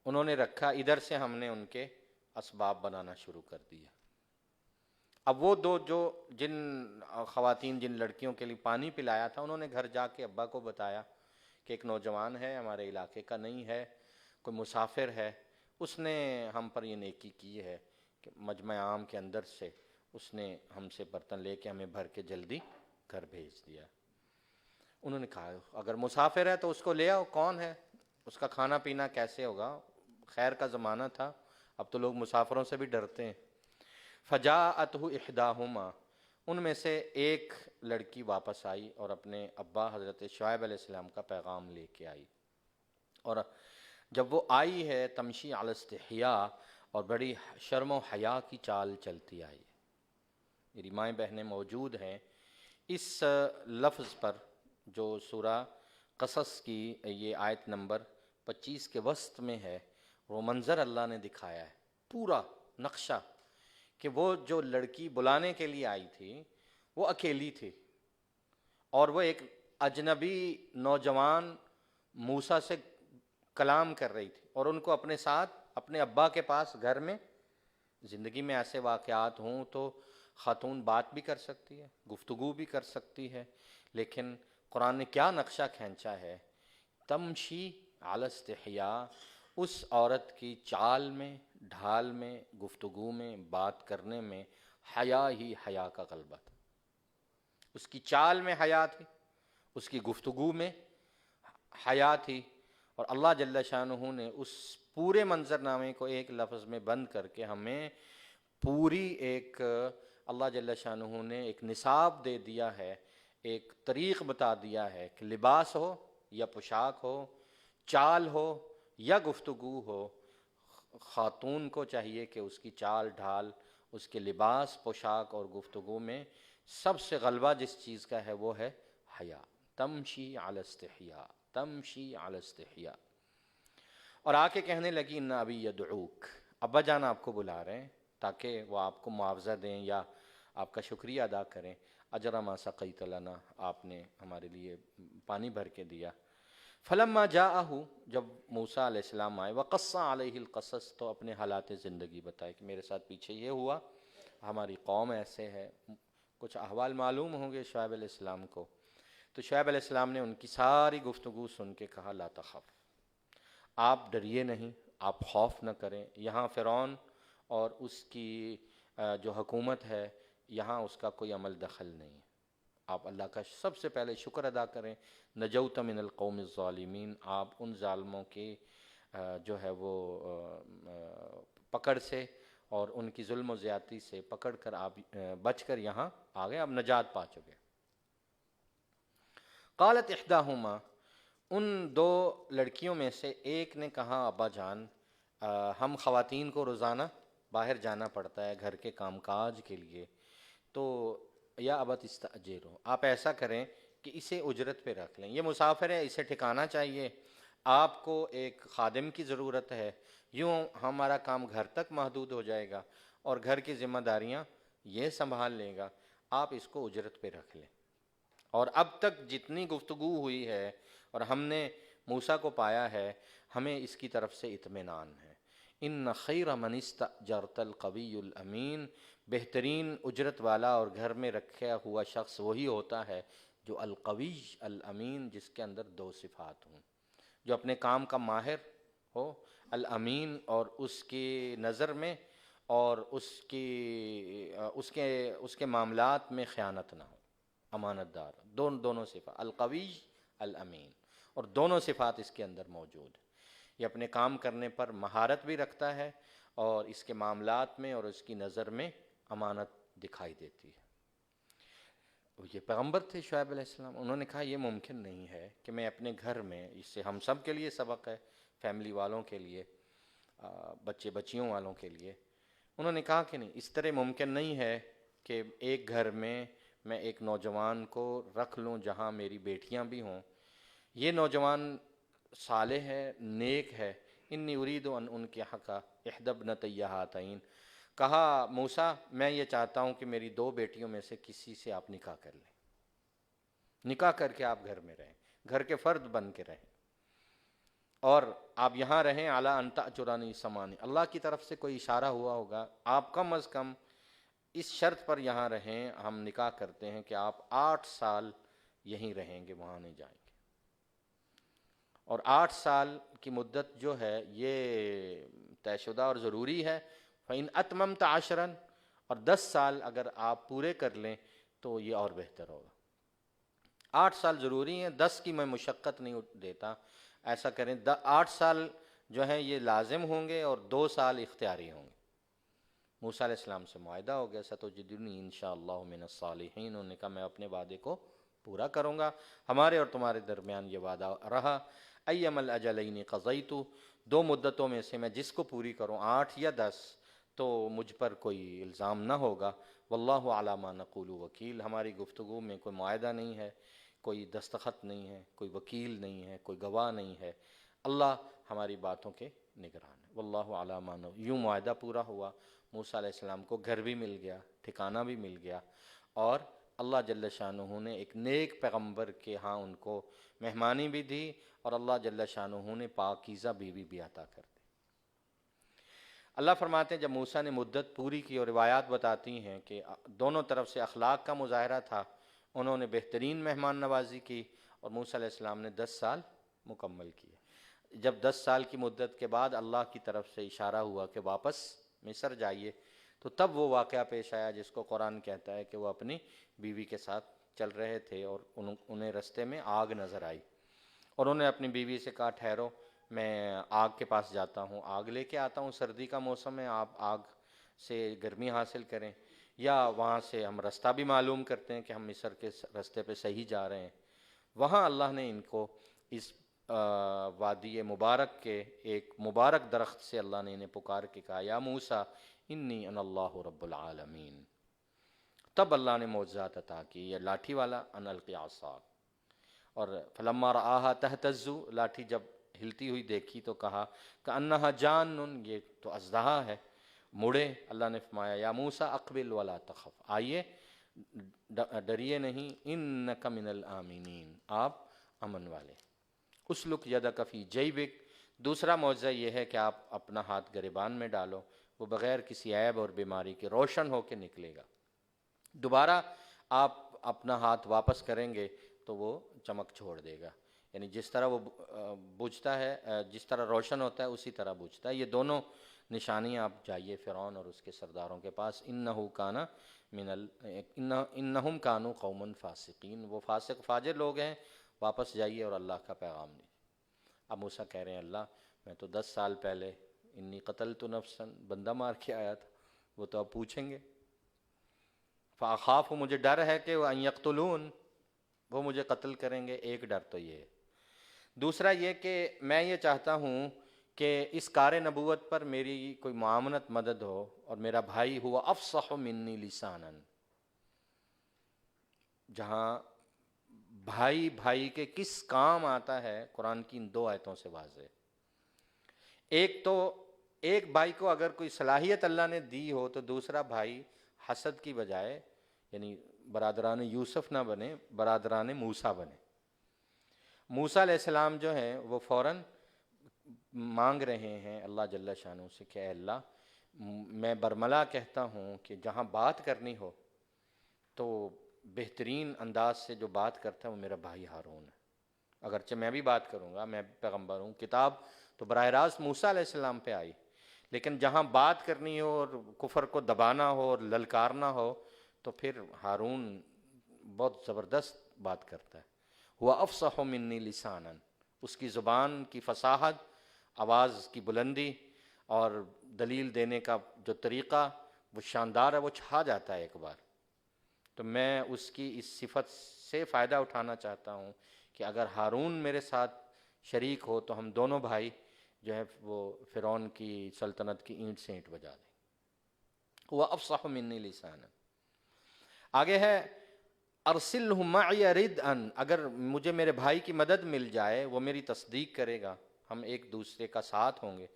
انہوں نے رکھا، ادھر سے ہم نے ان کے اسباب بنانا شروع کر دیا۔ اب وہ دو جو جن خواتین، جن لڑکیوں کے لیے پانی پلایا تھا، انہوں نے گھر جا کے ابا کو بتایا کہ ایک نوجوان ہے، ہمارے علاقے کا نہیں ہے، کوئی مسافر ہے، اس نے ہم پر یہ نیکی کی ہے کہ مجمع عام کے اندر سے اس نے ہم سے برتن لے کے ہمیں بھر کے جلدی گھر بھیج دیا۔ انہوں نے کہا اگر مسافر ہے تو اس کو لے آؤ، کون ہے، اس کا کھانا پینا کیسے ہوگا، خیر کا زمانہ تھا، اب تو لوگ مسافروں سے بھی ڈرتے ہیں۔ فجاءتہ احداہما، ان میں سے ایک لڑکی واپس آئی اور اپنے ابا حضرت شعیب علیہ السلام کا پیغام لے کے آئی، اور جب وہ آئی ہے تمشی علی استحیاء، اور بڑی شرم و حیا کی چال چلتی آئی۔ میری مائیں بہنیں موجود ہیں، اس لفظ پر جو سورہ قصص کی یہ آیت نمبر 25 کے وسط میں ہے، وہ منظر اللہ نے دکھایا ہے، پورا نقشہ، کہ وہ جو لڑکی بلانے کے لیے آئی تھی وہ اکیلی تھی، اور وہ ایک اجنبی نوجوان موسیٰ سے کلام کر رہی تھی، اور ان کو اپنے ساتھ اپنے ابا کے پاس گھر میں، زندگی میں ایسے واقعات ہوں تو خاتون بات بھی کر سکتی ہے، گفتگو بھی کر سکتی ہے، لیکن قرآن نے کیا نقشہ کھینچا ہے، تمشی علی استحیاء، اس عورت کی چال میں، ڈھال میں، گفتگو میں، بات کرنے میں حیا ہی حیا کا غلبہ تھا۔ اس کی چال میں حیا تھی، اس کی گفتگو میں حیا تھی، اور اللہ جل شانہ نے اس پورے منظرنامے کو ایک لفظ میں بند کر کے ہمیں پوری ایک، اللہ جل شانہ نے ایک نصاب دے دیا ہے، ایک طریق بتا دیا ہے کہ لباس ہو یا پوشاک ہو، چال ہو یا گفتگو ہو، خاتون کو چاہیے کہ اس کی چال ڈھال، اس کے لباس، پوشاک اور گفتگو میں سب سے غلبہ جس چیز کا ہے وہ ہے حیا۔ تمشی علی استحیاء، تمشی علی استحیاء، اور آ کے کہنے لگی ان ابی یدعوک، ابا جان آپ کو بلا رہے ہیں تاکہ وہ آپ کو معاوضہ دیں یا آپ کا شکریہ ادا کریں، اجر ما سقیت لنا، آپ نے ہمارے لیے پانی بھر کے دیا۔ فلما جاءہ، جب موسیٰ علیہ السلام آئے، وقص علیہ القصص، تو اپنے حالات زندگی بتائے کہ میرے ساتھ پیچھے یہ ہوا، ہماری قوم ایسے ہے، کچھ احوال معلوم ہوں گے شعیب علیہ السلام کو۔ تو شعیب علیہ السلام نے ان کی ساری گفتگو سن کے کہا لا تخف، آپ ڈریے نہیں، آپ خوف نہ کریں، یہاں فرعون اور اس کی جو حکومت ہے یہاں اس کا کوئی عمل دخل نہیں ہے، آپ اللہ کا سب سے پہلے شکر ادا کریں، نجوت من القوم الظالمین، آپ ان ظالموں کے جو ہے وہ پکڑ سے اور ان کی ظلم و زیادتی سے پکڑ کر آپ بچ کر یہاں آ گئے، آپ نجات پا چکے۔ قالت احداہما، ان دو لڑکیوں میں سے ایک نے کہا ابا جان ہم خواتین کو روزانہ باہر جانا پڑتا ہے گھر کے کام کاج کے لیے، تو یا ابت استاجرو، آپ ایسا کریں کہ اسے اجرت پہ رکھ لیں، یہ مسافر ہے، اسے ٹھکانا چاہیے، آپ کو ایک خادم کی ضرورت ہے، یوں ہمارا کام گھر تک محدود ہو جائے گا اور گھر کی ذمہ داریاں یہ سنبھال لے گا، آپ اس کو اجرت پہ رکھ لیں۔ اور اب تک جتنی گفتگو ہوئی ہے اور ہم نے موسیٰ کو پایا ہے، ہمیں اس کی طرف سے اطمینان ہے۔ ان خیر من استأجرت القوی الامین، بہترین اجرت والا اور گھر میں رکھا ہوا شخص وہی ہوتا ہے جو القوی الامین، جس کے اندر دو صفات ہوں، جو اپنے کام کا ماہر ہو، الامین، اور اس کی نظر میں اور اس کے معاملات میں خیانت نہ ہو، امانت دار، دونوں صفات، القوی الامین، اور دونوں صفات اس کے اندر موجود ہیں۔ یہ اپنے کام کرنے پر مہارت بھی رکھتا ہے اور اس کے معاملات میں اور اس کی نظر میں امانت دکھائی دیتی ہے۔ یہ پیغمبر تھے شعیب علیہ السلام، انہوں نے کہا یہ ممکن نہیں ہے کہ میں اپنے گھر میں، اس سے ہم سب کے لیے سبق ہے، فیملی والوں کے لیے، بچے بچیوں والوں کے لیے، انہوں نے کہا کہ نہیں، اس طرح ممکن نہیں ہے کہ ایک گھر میں میں ایک نوجوان کو رکھ لوں جہاں میری بیٹیاں بھی ہوں، یہ نوجوان صالح ہے، نیک ہے، انی ارید ان انکحک احدی ابنتی ہاتین، کہا موسیٰ میں یہ چاہتا ہوں کہ میری دو بیٹیوں میں سے کسی سے آپ نکاح کر لیں، نکاح کر کے آپ گھر میں رہیں، گھر کے فرد بن کے رہیں، اور آپ یہاں رہیں، اعلیٰ ان تأجرنی ثمانی، اللہ کی طرف سے کوئی اشارہ ہوا ہوگا، آپ کم از کم اس شرط پر یہاں رہیں، ہم نکاح کرتے ہیں کہ آپ 8 سال یہیں رہیں گے، وہاں نہیں جائیں گے، اور 8 سال کی مدت جو ہے یہ طے شدہ اور ضروری ہے۔ فَإِنْ أَتْمَمْتَ عَشْرًا، اور 10 سال اگر آپ پورے کر لیں تو یہ اور بہتر ہوگا۔ 8 سال ضروری ہیں، 10 کی میں مشقت نہیں دیتا، ایسا کریں 8 سال جو ہیں یہ لازم ہوں گے اور 2 سال اختیاری ہوں گے۔ موسیٰ علیہ السلام سے معاہدہ ہو گیا، ستجدنی انشاءاللہ من الصالحین، انہوں نے کہا میں اپنے وعدے کو پورا کروں گا، ہمارے اور تمہارے درمیان یہ وعدہ رہا۔ ایم الاجلین قضیت، 2 مدتوں میں سے میں جس کو پوری کروں، 8 یا 10، تو مجھ پر کوئی الزام نہ ہوگا۔ واللہ علی ما نقول وکیل، ہماری گفتگو میں کوئی معاہدہ نہیں ہے، کوئی دستخط نہیں ہے، کوئی وکیل نہیں ہے، کوئی گواہ نہیں ہے، اللہ ہماری باتوں کے نگران ہے۔ واللہ علی ما نقول، یوں معاہدہ پورا ہوا، موسیٰ علیہ السلام کو گھر بھی مل گیا، ٹھکانہ بھی مل گیا، اور اللہ جل شانہ نے ایک نیک پیغمبر کے ہاں ان کو مہمانی بھی دی، اور اللہ جل شانہ نے پاکیزہ بیوی بھی عطا کر دی۔ اللہ فرماتے ہیں جب موسیٰ نے مدت پوری کی، اور روایات بتاتی ہیں کہ دونوں طرف سے اخلاق کا مظاہرہ تھا، انہوں نے بہترین مہمان نوازی کی، اور موسیٰ علیہ السلام نے 10 سال مکمل کیے۔ جب 10 سال کی مدت کے بعد اللہ کی طرف سے اشارہ ہوا کہ واپس مصر جائیے، تو تب وہ واقعہ پیش آیا جس کو قرآن کہتا ہے کہ وہ اپنی بیوی کے ساتھ چل رہے تھے اور انہیں رستے میں آگ نظر آئی، اور انہوں نے اپنی بیوی سے کہا ٹھہرو، میں آگ کے پاس جاتا ہوں، آگ لے کے آتا ہوں، سردی کا موسم ہے، آپ آگ سے گرمی حاصل کریں، یا وہاں سے ہم رستہ بھی معلوم کرتے ہیں کہ ہم مصر کے رستے پہ صحیح جا رہے ہیں۔ وہاں اللہ نے ان کو اس وادی مبارک کے ایک مبارک درخت سے اللہ نے انہیں پکار کے کہا یا موسیٰ انی انا اللہ رب العالمین، تب اللہ نے معجزات عطا کی، یہ لاٹھی والا، ان القی عصاک، اور فلما رآہا تہتز، لاٹھی جب ہلتی ہوئی دیکھی تو کہا کأنہا جان، یہ تو اژدہا ہے، مڑے، اللہ نے فرمایا یا موسیٰ اقبل ولا تخف، آئیے ڈریے نہیں، انک من الآمنین، آپ امن والے۔ اسلک یدک فی جیبک، دوسرا معجزہ یہ ہے کہ آپ اپنا ہاتھ گریبان میں ڈالو، وہ بغیر کسی عیب اور بیماری کے روشن ہو کے نکلے گا، دوبارہ آپ اپنا ہاتھ واپس کریں گے تو وہ چمک چھوڑ دے گا، یعنی جس طرح وہ بجھتا ہے، جس طرح روشن ہوتا ہے اسی طرح بجھتا ہے۔ یہ دونوں نشانیاں، آپ جائیے فرعون اور اس کے سرداروں کے پاس، انہم کانوا قوما فاسقین، وہ فاسق فاجر لوگ ہیں، واپس جائیے اور اللہ کا پیغام دیجیے۔ اب موسیٰ کہہ رہے ہیں اللہ میں تو 10 سال پہلے انی قتلت نفسا، بندہ مار کے آیا تھا، وہ تو اب پوچھیں گے، فاخاف، مجھے ڈر ہے کہ وہ ان یقتلون، وہ مجھے قتل کریں گے، ایک ڈر تو یہ ہے۔ دوسرا یہ کہ میں یہ چاہتا ہوں کہ اس کار نبوت پر میری کوئی معاونت مدد ہو، اور میرا بھائی ہوا افصح منی لسانا، جہاں بھائی بھائی کے کس کام آتا ہے قرآن کی ان دو آیتوں سے واضح ہے۔ ایک تو ایک بھائی کو اگر کوئی صلاحیت اللہ نے دی ہو تو دوسرا بھائی حسد کی بجائے، یعنی برادران یوسف نہ بنے، برادران موسیٰ بنے۔ موسیٰ علیہ السلام جو ہیں وہ فوراً مانگ رہے ہیں اللہ جل شانہ سے کہ اے اللہ، میں برملا کہتا ہوں کہ جہاں بات کرنی ہو تو بہترین انداز سے جو بات کرتا ہے وہ میرا بھائی ہارون ہے۔ اگرچہ میں بھی بات کروں گا، میں پیغمبر ہوں، کتاب تو براہ راست موسیٰ علیہ السلام پہ آئی، لیکن جہاں بات کرنی ہو اور کفر کو دبانا ہو اور للکارنا ہو تو پھر ہارون بہت زبردست بات کرتا ہے۔ ہوا افصح منی لسانا، اس کی زبان کی فصاحت، آواز کی بلندی اور دلیل دینے کا جو طریقہ وہ شاندار ہے، وہ چھا جاتا ہے ایک بار۔ تو میں اس کی اس صفت سے فائدہ اٹھانا چاہتا ہوں کہ اگر ہارون میرے ساتھ شریک ہو تو ہم دونوں بھائی جو ہے وہ فرعون کی سلطنت کی اینٹ سے اینٹ بجا دیں۔ وہ افصح منی لسانا۔ آگے ہے ارسلہ معی ردءا، اگر مجھے میرے بھائی کی مدد مل جائے، وہ میری تصدیق کرے گا، ہم ایک دوسرے کا ساتھ ہوں گے،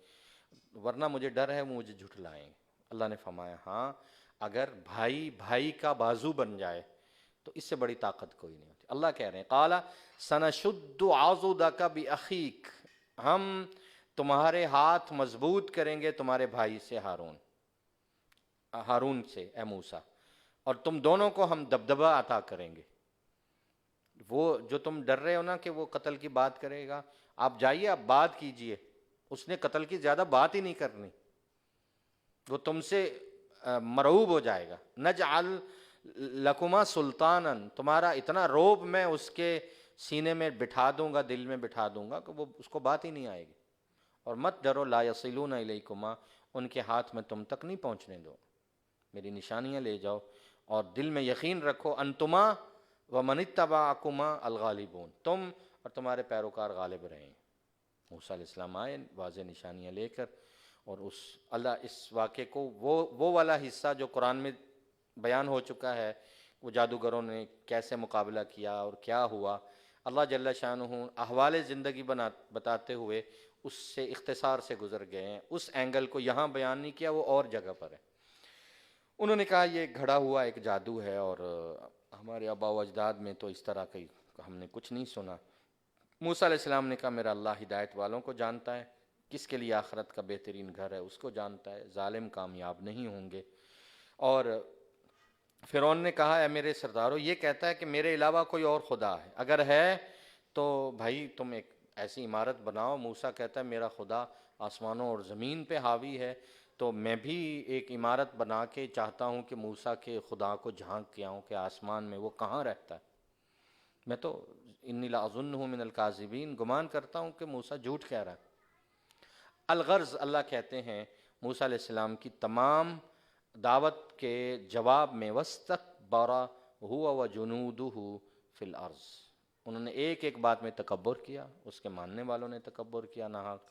ورنہ مجھے ڈر ہے وہ مجھے جھٹلائیں گے۔ اللہ نے فرمایا ہاں، اگر بھائی بھائی کا بازو بن جائے تو اس سے بڑی طاقت کوئی نہیں ہوتی۔ اللہ کہہ رہے ہیں قال سنشد عضدک باخیک، ہم تمہارے ہاتھ مضبوط کریں گے تمہارے بھائی سے، ہارون سے، اے موسیٰ، اور تم دونوں کو ہم دبدبہ عطا کریں گے۔ وہ جو تم ڈر رہے ہو نا کہ وہ قتل کی بات کرے گا، آپ جائیے، آپ بات کیجئے، اس نے قتل کی زیادہ بات ہی نہیں کرنی، وہ تم سے مرعوب ہو جائے گا۔ نجعل لکما سلطانا، تمہارا اتنا روب میں اس کے سینے میں بٹھا دوں گا، دل میں بٹھا دوں گا کہ وہ اس کو بات ہی نہیں آئے گی۔ اور مت ڈرو، لا یصلون الیکما، ان کے ہاتھ میں تم تک نہیں پہنچنے دو، میری نشانیاں لے جاؤ، اور دل میں یقین رکھو انتما ومن اتبعکما الغالبون، تم اور تمہارے پیروکار غالب رہیں۔ موسیٰ علیہ السلام آئے واضح نشانیاں لے کر، اور اللہ اس واقعے کو وہ والا حصہ جو قرآن میں بیان ہو چکا ہے، وہ جادوگروں نے کیسے مقابلہ کیا اور کیا ہوا، اللہ جل شانہ احوال زندگی بتاتے ہوئے اس سے اختصار سے گزر گئے ہیں۔ اس اینگل کو یہاں بیان نہیں کیا، وہ اور جگہ پر ہے۔ انہوں نے کہا یہ گھڑا ہوا ایک جادو ہے، اور ہمارے آباء و اجداد میں تو اس طرح کی ہم نے کچھ نہیں سنا۔ موسیٰ علیہ السلام نے کہا میرا اللہ ہدایت والوں کو جانتا ہے، کس کے لیے آخرت کا بہترین گھر ہے اس کو جانتا ہے، ظالم کامیاب نہیں ہوں گے۔ اور فرعون نے کہا اے میرے سردارو، یہ کہتا ہے کہ میرے علاوہ کوئی اور خدا ہے، اگر ہے تو بھائی تم ایک ایسی عمارت بناؤ۔ موسیٰ کہتا ہے میرا خدا آسمانوں اور زمین پہ حاوی ہے، تو میں بھی ایک عمارت بنا کے چاہتا ہوں کہ موسیٰ کے خدا کو جھانک کے آؤں کہ آسمان میں وہ کہاں رہتا ہے۔ میں تو انی لاظنہ من الکاذبین، گمان کرتا ہوں کہ موسیٰ جھوٹ کہہ رہا ہے۔ الغرض، اللہ کہتے ہیں موسیٰ علیہ السلام کی تمام دعوت کے جواب میں وَاسْتَكْبَرَ هُوَ وَجُنُودُهُ فِي الْأَرْضِ، انہوں نے ایک ایک بات میں تکبر کیا، اس کے ماننے والوں نے تکبر کیا ناحق،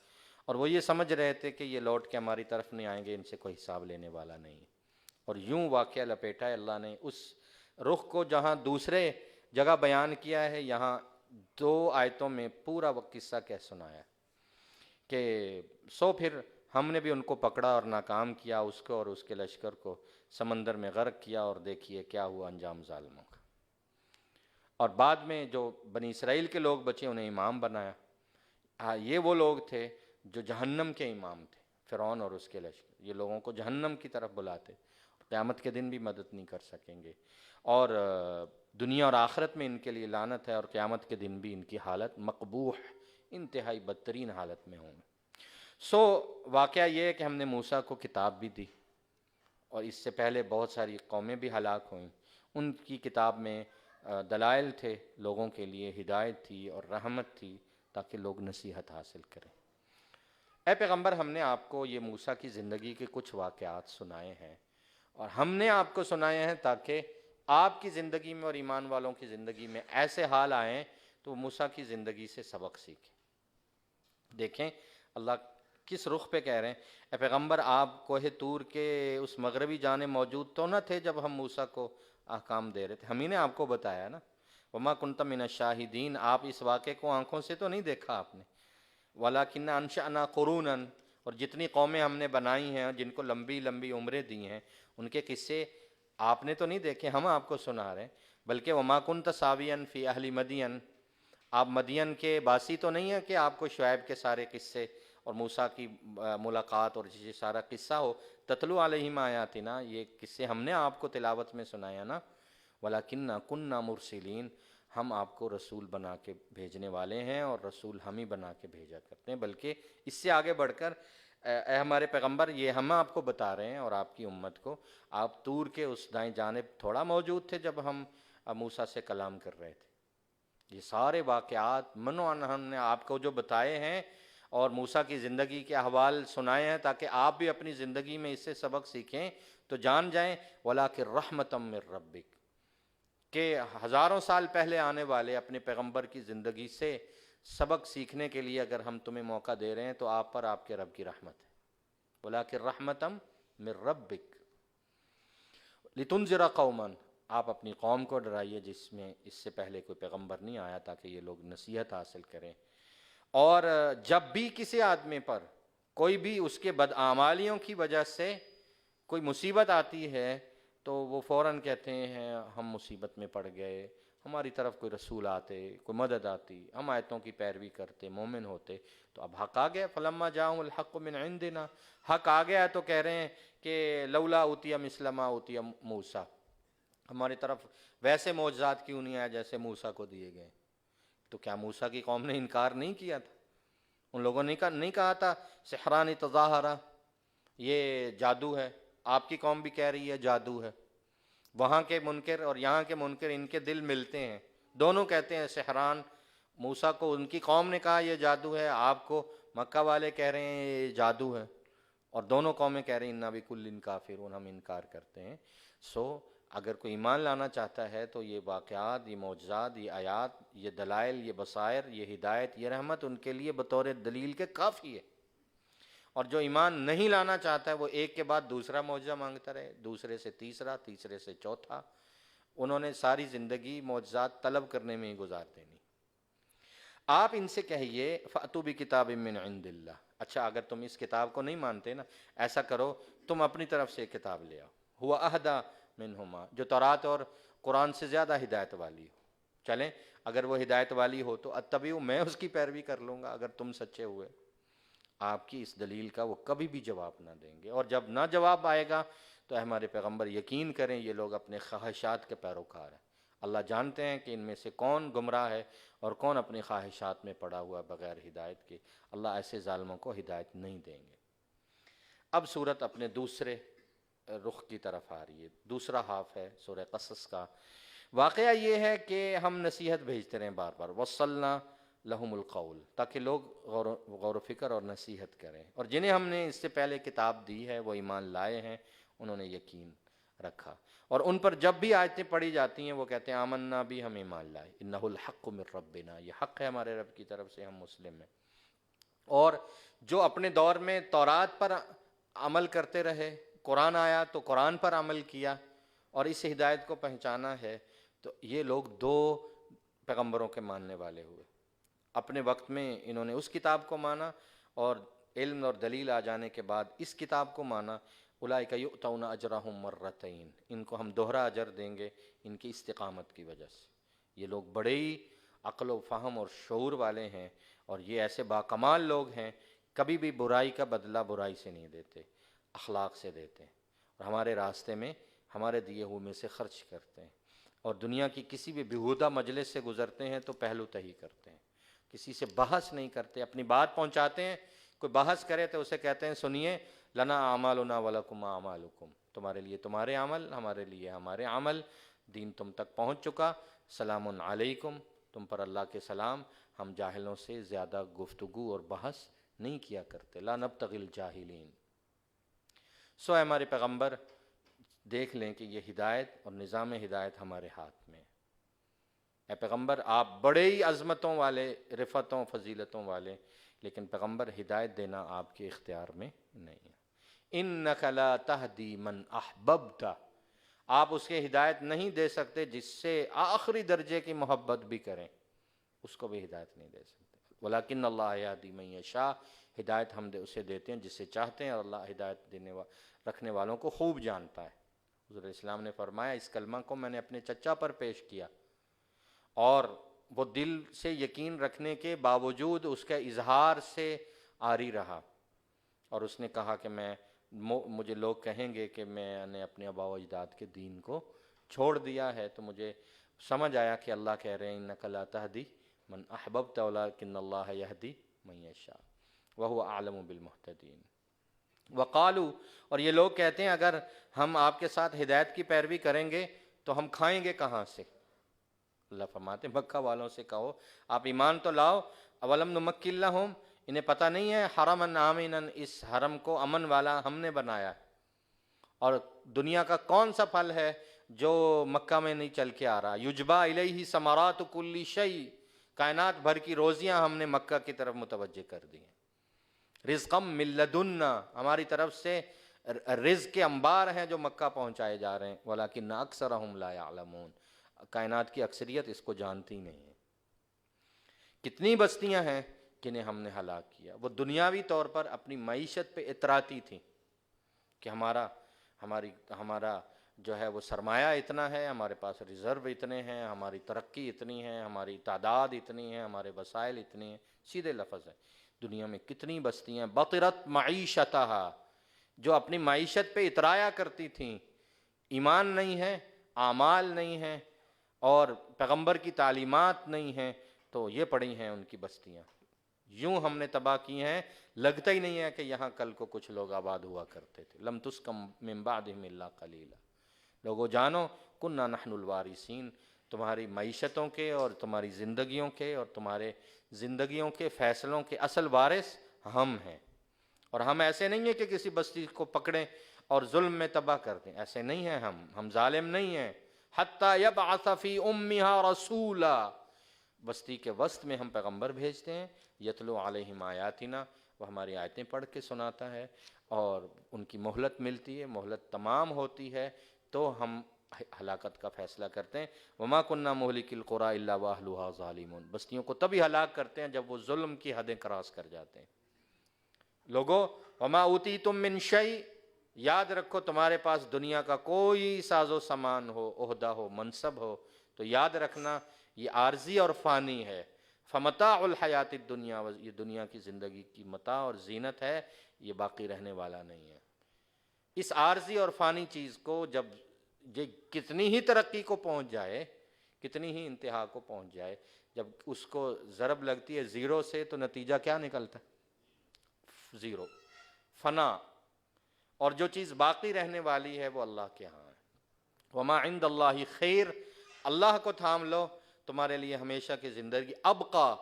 اور وہ یہ سمجھ رہے تھے کہ یہ لوٹ کے ہماری طرف نہیں آئیں گے، ان سے کوئی حساب لینے والا نہیں۔ اور یوں واقعہ لپیٹا ہے اللہ نے اس رخ کو، جہاں دوسرے جگہ بیان کیا ہے، یہاں دو آیتوں میں پورا وہ قصہ کہہ سنایا کہ سو پھر ہم نے بھی ان کو پکڑا اور ناکام کیا، اس کو اور اس کے لشکر کو سمندر میں غرق کیا، اور دیکھیے کیا ہوا انجام ظالموں کا۔ اور بعد میں جو بنی اسرائیل کے لوگ بچے انہیں امام بنایا۔ یہ وہ لوگ تھے جو جہنم کے امام تھے، فرعون اور اس کے لشکر، یہ لوگوں کو جہنم کی طرف بلاتے، قیامت کے دن بھی مدد نہیں کر سکیں گے، اور دنیا اور آخرت میں ان کے لیے لعنت ہے، اور قیامت کے دن بھی ان کی حالت مقبوح، انتہائی بدترین حالت میں ہوں گے۔ واقعہ یہ ہے کہ ہم نے موسیٰ کو کتاب بھی دی، اور اس سے پہلے بہت ساری قومیں بھی ہلاک ہوئیں، ان کی کتاب میں دلائل تھے، لوگوں کے لیے ہدایت تھی اور رحمت تھی تاکہ لوگ نصیحت حاصل کریں۔ اے پیغمبر، ہم نے آپ کو یہ موسیٰ کی زندگی کے کچھ واقعات سنائے ہیں، اور ہم نے آپ کو سنائے ہیں تاکہ آپ کی زندگی میں اور ایمان والوں کی زندگی میں ایسے حال آئیں تو موسیٰ کی زندگی سے سبق سیکھیں۔ دیکھیں اللہ کس رخ پہ کہہ رہے ہیں؟ اے پیغمبر آپ کوہ طور کے اس مغربی جانب موجود تو نہ تھے جب ہم موسیٰ کو احکام دے رہے تھے؟ ہم ہی نے آپ کو بتایا نا. وما کنت من الشاہدین، آپ اس واقعے کو آنکھوں سے تو نہیں دیکھا آپ نے. وَلَٰكِنَّ أَنشَأْنَا قُرُونًا، اور جتنی قومیں ہم نے بنائی ہیں جن کو لمبی لمبی عمریں دی ہیں، ان کے قصے آپ نے تو نہیں دیکھے، ہم آپ کو سنا رہے ہیں. بلکہ وما کنت ساویًا فی اہل مدین، آپ مدین کے باسی تو نہیں ہیں کہ آپ کو شعیب کے سارے قصے اور موسیٰ کی ملاقات اور یہ سارا قصہ ہو. تتلو علیہم آیاتنا، یہ قصے ہم نے آپ کو تلاوت میں سنایا نا. وَلَٰكِنَّا كُنَّا مُرْسِلِينَ، ہم آپ کو رسول بنا کے بھیجنے والے ہیں، اور رسول ہم ہی بنا کے بھیجا کرتے ہیں. بلکہ اس سے آگے بڑھ کر اے ہمارے پیغمبر، یہ ہم آپ کو بتا رہے ہیں اور آپ کی امت کو، آپ طور کے اس دائیں جانب تھوڑا موجود تھے جب ہم موسیٰ سے کلام کر رہے تھے. یہ سارے واقعات منوان ہم نے آپ کو جو بتائے ہیں اور موسیٰ کی زندگی کے احوال سنائے ہیں تاکہ آپ بھی اپنی زندگی میں اس سے سبق سیکھیں تو جان جائیں. وَلَٰكِن رَحْمَةً مِّن رَبِّكَ، کہ ہزاروں سال پہلے آنے والے اپنے پیغمبر کی زندگی سے سبق سیکھنے کے لیے اگر ہم تمہیں موقع دے رہے ہیں تو آپ پر آپ کے رب کی رحمت ہے. وَلَٰكِن رَحْمَةً مِّن رَبِّكَ لِتُنذِرَ قَوْمًا، آپ اپنی قوم کو ڈرائیے جس میں اس سے پہلے کوئی پیغمبر نہیں آیا، تاکہ یہ لوگ نصیحت حاصل کریں. اور جب بھی کسی آدمی پر کوئی بھی اس کے بدعمالیوں کی وجہ سے کوئی مصیبت آتی ہے تو وہ فوراً کہتے ہیں ہم مصیبت میں پڑ گئے، ہماری طرف کوئی رسول آتے، کوئی مدد آتی، ہم آیتوں کی پیروی کرتے، مومن ہوتے. تو اب حق آ گیا، فلما جاءہم الحق من عندنا، حق آ گیا تو کہہ رہے ہیں کہ لولا اوتی مثل ما اوتی موسیٰ، ہماری طرف ویسے معجزات کیوں نہیں آئے جیسے موسیٰ کو دیے گئے. تو کیا موسیٰ کی قوم نے انکار نہیں کیا تھا؟ ان لوگوں نے نہیں کہا تھا سحران تظاہرا، یہ جادو ہے؟ آپ کی قوم بھی کہہ رہی ہے جادو ہے. وہاں کے منکر اور یہاں کے منکر، ان کے دل ملتے ہیں، دونوں کہتے ہیں سحران. موسیٰ کو ان کی قوم نے کہا یہ جادو ہے، آپ کو مکہ والے کہہ رہے ہیں یہ جادو ہے، اور دونوں قومیں کہہ رہی ہیں انا بکل کافرون، ہم انکار کرتے ہیں. اگر کوئی ایمان لانا چاہتا ہے تو یہ واقعات، یہ معجزات، یہ آیات، یہ دلائل، یہ بصائر، یہ ہدایت، یہ رحمت ان کے لیے بطور دلیل کے کافی ہے. اور جو ایمان نہیں لانا چاہتا ہے وہ ایک کے بعد دوسرا معجزہ مانگتا رہے، دوسرے سے تیسرا، تیسرے سے چوتھا. انہوں نے ساری زندگی معجزات طلب کرنے میں ہی گزار دینی. آپ ان سے کہیے فَأْتُوا بِكِتَابٍ مِّنْ عِندِ اللَّهِ، اچھا اگر تم اس کتاب کو نہیں مانتے نا، ایسا کرو تم اپنی طرف سے کتاب لے آؤ. ہوا اہدا منہما، جو تورات اور قرآن سے زیادہ ہدایت والی ہو. چلیں اگر وہ ہدایت والی ہو تو اتبعوا، میں اس کی پیروی کر لوں گا اگر تم سچے ہوئے. آپ کی اس دلیل کا وہ کبھی بھی جواب نہ دیں گے، اور جب نہ جواب آئے گا تو ہمارے پیغمبر یقین کریں یہ لوگ اپنے خواہشات کے پیروکار ہیں. اللہ جانتے ہیں کہ ان میں سے کون گمراہ ہے اور کون اپنی خواہشات میں پڑا ہوا بغیر ہدایت کے. اللہ ایسے ظالموں کو ہدایت نہیں دیں گے. اب صورت اپنے دوسرے رخ کی طرف آ رہی ہے، دوسرا ہاف ہے سورہ قصص کا. واقعہ یہ ہے کہ ہم نصیحت بھیجتے رہیں بار بار، وصلنا لہم القول، تاکہ لوگ غور و فکر اور نصیحت کریں. اور جنہیں ہم نے اس سے پہلے کتاب دی ہے وہ ایمان لائے ہیں، انہوں نے یقین رکھا. اور ان پر جب بھی آیتیں پڑھی جاتی ہیں وہ کہتے ہیں آمنا بھی، ہم ایمان لائے، انہ الحق من ربنا، یہ حق ہے ہمارے رب کی طرف سے، ہم مسلم ہیں. اور جو اپنے دور میں تورات پر عمل کرتے رہے، قرآن آیا تو قرآن پر عمل کیا اور اس ہدایت کو پہچانا ہے، تو یہ لوگ دو پیغمبروں کے ماننے والے ہوئے. اپنے وقت میں انہوں نے اس کتاب کو مانا، اور علم اور دلیل آ جانے کے بعد اس کتاب کو مانا. اولئک یؤتون اجرہم مرتین، ان کو ہم دوہرا اجر دیں گے ان کی استقامت کی وجہ سے. یہ لوگ بڑے ہی عقل و فہم اور شعور والے ہیں، اور یہ ایسے باکمال لوگ ہیں، کبھی بھی برائی کا بدلہ برائی سے نہیں دیتے، اخلاق سے دیتے ہیں، اور ہمارے راستے میں ہمارے دیے ہوئے میں سے خرچ کرتے ہیں. اور دنیا کی کسی بھی بیہودہ مجلس سے گزرتے ہیں تو پہلو تہی کرتے ہیں، کسی سے بحث نہیں کرتے، اپنی بات پہنچاتے ہیں. کوئی بحث کرے تو اسے کہتے ہیں سنیے، لنا اعمالنا ولکم اعمالکم، تمہارے لیے تمہارے عمل، ہمارے لیے ہمارے عمل، دین تم تک پہنچ چکا، سلام علیکم، تم پر اللہ کے سلام. ہم جاہلوں سے زیادہ گفتگو اور بحث نہیں کیا کرتے، لا نبتغی الجاہلین. اے ہمارے پیغمبر، دیکھ لیں کہ یہ ہدایت اور نظام ہدایت ہمارے ہاتھ میں ہے. اے پیغمبر آپ بڑے ہی عظمتوں والے، رفتوں، فضیلتوں والے، لیکن پیغمبر ہدایت دینا آپ کے اختیار میں نہیں ہے۔ انک لا تہدی من احببت، آپ اس کے ہدایت نہیں دے سکتے جس سے آخری درجے کی محبت بھی کریں، اس کو بھی ہدایت نہیں دے سکتے۔ ولیکن اللہ یہدی من یشاء، ہدایت ہم اسے دیتے ہیں جسے چاہتے ہیں، اور اللہ ہدایت رکھنے والوں کو خوب جانتا ہے۔ حضور اسلام نے فرمایا اس کلمہ کو میں نے اپنے چچا پر پیش کیا، اور وہ دل سے یقین رکھنے کے باوجود اس کے اظہار سے عاری رہا، اور اس نے کہا کہ مجھے لوگ کہیں گے کہ میں نے اپنے آباء و اجداد کے دین کو چھوڑ دیا ہے، تو مجھے سمجھ آیا کہ اللہ کہہ رہے ہیں انک لا تہدی من احببت ولکن اللہ یہدی من یشاء وہو اعلم بالمہتدین۔ وقالو، اور یہ لوگ کہتے ہیں اگر ہم آپ کے ساتھ ہدایت کی پیروی کریں گے تو ہم کھائیں گے کہاں سے؟ اللہ فرماتے مکہ والوں سے کہو آپ ایمان تو لاؤ، اولم نمکن لہم، انہیں پتہ نہیں ہے حرمن آمنا، اس حرم کو امن والا ہم نے بنایا، اور دنیا کا کون سا پھل ہے جو مکہ میں نہیں چل کے آ رہا؟ یجبا الیہ ثمرات کل شیء، کائنات بھر کی روزیاں ہم نے مکہ کی طرف متوجہ کر دی ہیں۔ رزقم من لدنا، ہماری طرف سے رزق کے انبار ہیں جو مکہ پہنچائے جا رہے ہیں، ولکن اکثرہم لا یعلمون، کائنات کی اکثریت اس کو جانتی نہیں ہے۔ کتنی بستیاں ہیں جنہیں ہم نے ہلاک کیا، وہ دنیاوی طور پر اپنی معیشت پہ اتراتی تھیں کہ ہمارا جو ہے وہ سرمایہ اتنا ہے، ہمارے پاس ریزرو اتنے ہیں، ہماری ترقی اتنی ہے، ہماری تعداد اتنی ہے، ہمارے وسائل اتنے ہیں۔ سیدھے لفظ ہے، دنیا میں کتنی بستیاں بطرت معیشتہا، جو اپنی معیشت پہ اترایا کرتی تھیں، ایمان نہیں ہے، اعمال نہیں ہیں، اور پیغمبر کی تعلیمات نہیں ہیں، تو یہ پڑی ہیں ان کی بستیاں، یوں ہم نے تباہ کی ہیں، لگتا ہی نہیں ہے کہ یہاں کل کو کچھ لوگ آباد ہوا کرتے تھے۔ لم تسکم من بعدہم الا قلیلا، لوگو جانو کننا نحن الوارثین، تمہاری معیشتوں کے اور تمہاری زندگیوں کے اور تمہارے زندگیوں کے فیصلوں کے اصل وارث ہم ہیں، اور ہم ایسے نہیں ہیں کہ کسی بستی کو پکڑیں اور ظلم میں تباہ کر دیں، ایسے نہیں ہیں، ہم ظالم نہیں ہیں۔ حتی یبعث فی امہا رسولا، بستی کے وسط میں ہم پیغمبر بھیجتے ہیں، یتلو علیہم آیاتنا، وہ ہماری آیتیں پڑھ کے سناتا ہے، اور ان کی مہلت ملتی ہے، مہلت تمام ہوتی ہے تو ہم ہلاکت کا فیصلہ کرتے ہیں۔ وما کننا مہلک القری الا واہلھا ظالمون، بستیوں کو تبھی ہلاک کرتے ہیں جب وہ ظلم کی حدیں کراس کر جاتے ہیں۔ لوگو وما اوتیتم من شیء، یاد رکھو تمہارے پاس دنیا کا کوئی ساز و سامان ہو، عہدہ ہو، منصب ہو، تو یاد رکھنا یہ عارضی اور فانی ہے۔ فمتاع الحیات الدنیا، یہ دنیا کی زندگی کی متاع اور زینت ہے، یہ باقی رہنے والا نہیں ہے۔ اس عارضی اور فانی چیز کو جب یہ کتنی ہی ترقی کو پہنچ جائے، کتنی ہی انتہا کو پہنچ جائے، جب اس کو ضرب لگتی ہے زیرو سے تو نتیجہ کیا نکلتا ہے؟ زیرو، فنا، اور جو چیز باقی رہنے والی ہے وہ اللہ کے ہاں ہے۔ وما عند اللہ خیر، اللہ کو تھام لو، تمہارے لیے ہمیشہ کی زندگی، ابقا،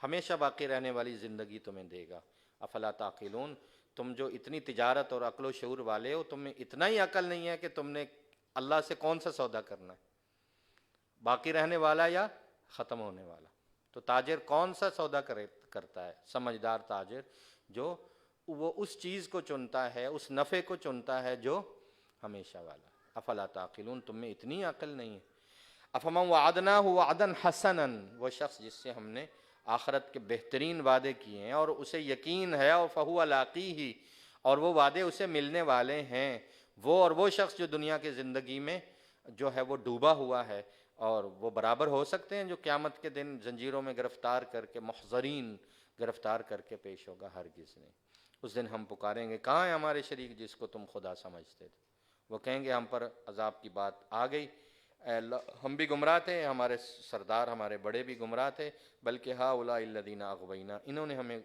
ہمیشہ باقی رہنے والی زندگی تمہیں دے گا۔ افلا تعقلون، تم جو اتنی تجارت اور عقل و شعور والے ہو، تمہیں اتنا ہی عقل نہیں ہے کہ تم نے اللہ سے کون سا سودا کرنا ہے، باقی رہنے والا یا ختم ہونے والا؟ تو تاجر کون سا سودا کرتا ہے؟ سمجھدار تاجر جو وہ اس چیز کو چنتا ہے، اس نفع کو چنتا ہے جو ہمیشہ والا۔ افلا تعقلون، تم میں اتنی عقل نہیں ہے۔ افمن وعدناہ وعدا حسنا، وہ شخص جس سے ہم نے آخرت کے بہترین وعدے کیے ہیں اور اسے یقین ہے، اور فہو لاقیہ، اور وہ وعدے اسے ملنے والے ہیں، وہ اور وہ شخص جو دنیا کی زندگی میں جو ہے وہ ڈوبا ہوا ہے، اور وہ برابر ہو سکتے ہیں جو قیامت کے دن زنجیروں میں گرفتار کر کے، محضرین گرفتار کر کے پیش ہوگا؟ ہرگز نہیں۔ اس دن ہم پکاریں گے کہاں ہے ہمارے شریک جس کو تم خدا سمجھتے تھے؟ وہ کہیں گے ہم پر عذاب کی بات آ گئی، اے اللہ ہم بھی گمراہ تھے، ہمارے سردار ہمارے بڑے بھی گمراہ تھے، بلکہ ہؤلاء الذین اغوینا، انہوں نے ہمیں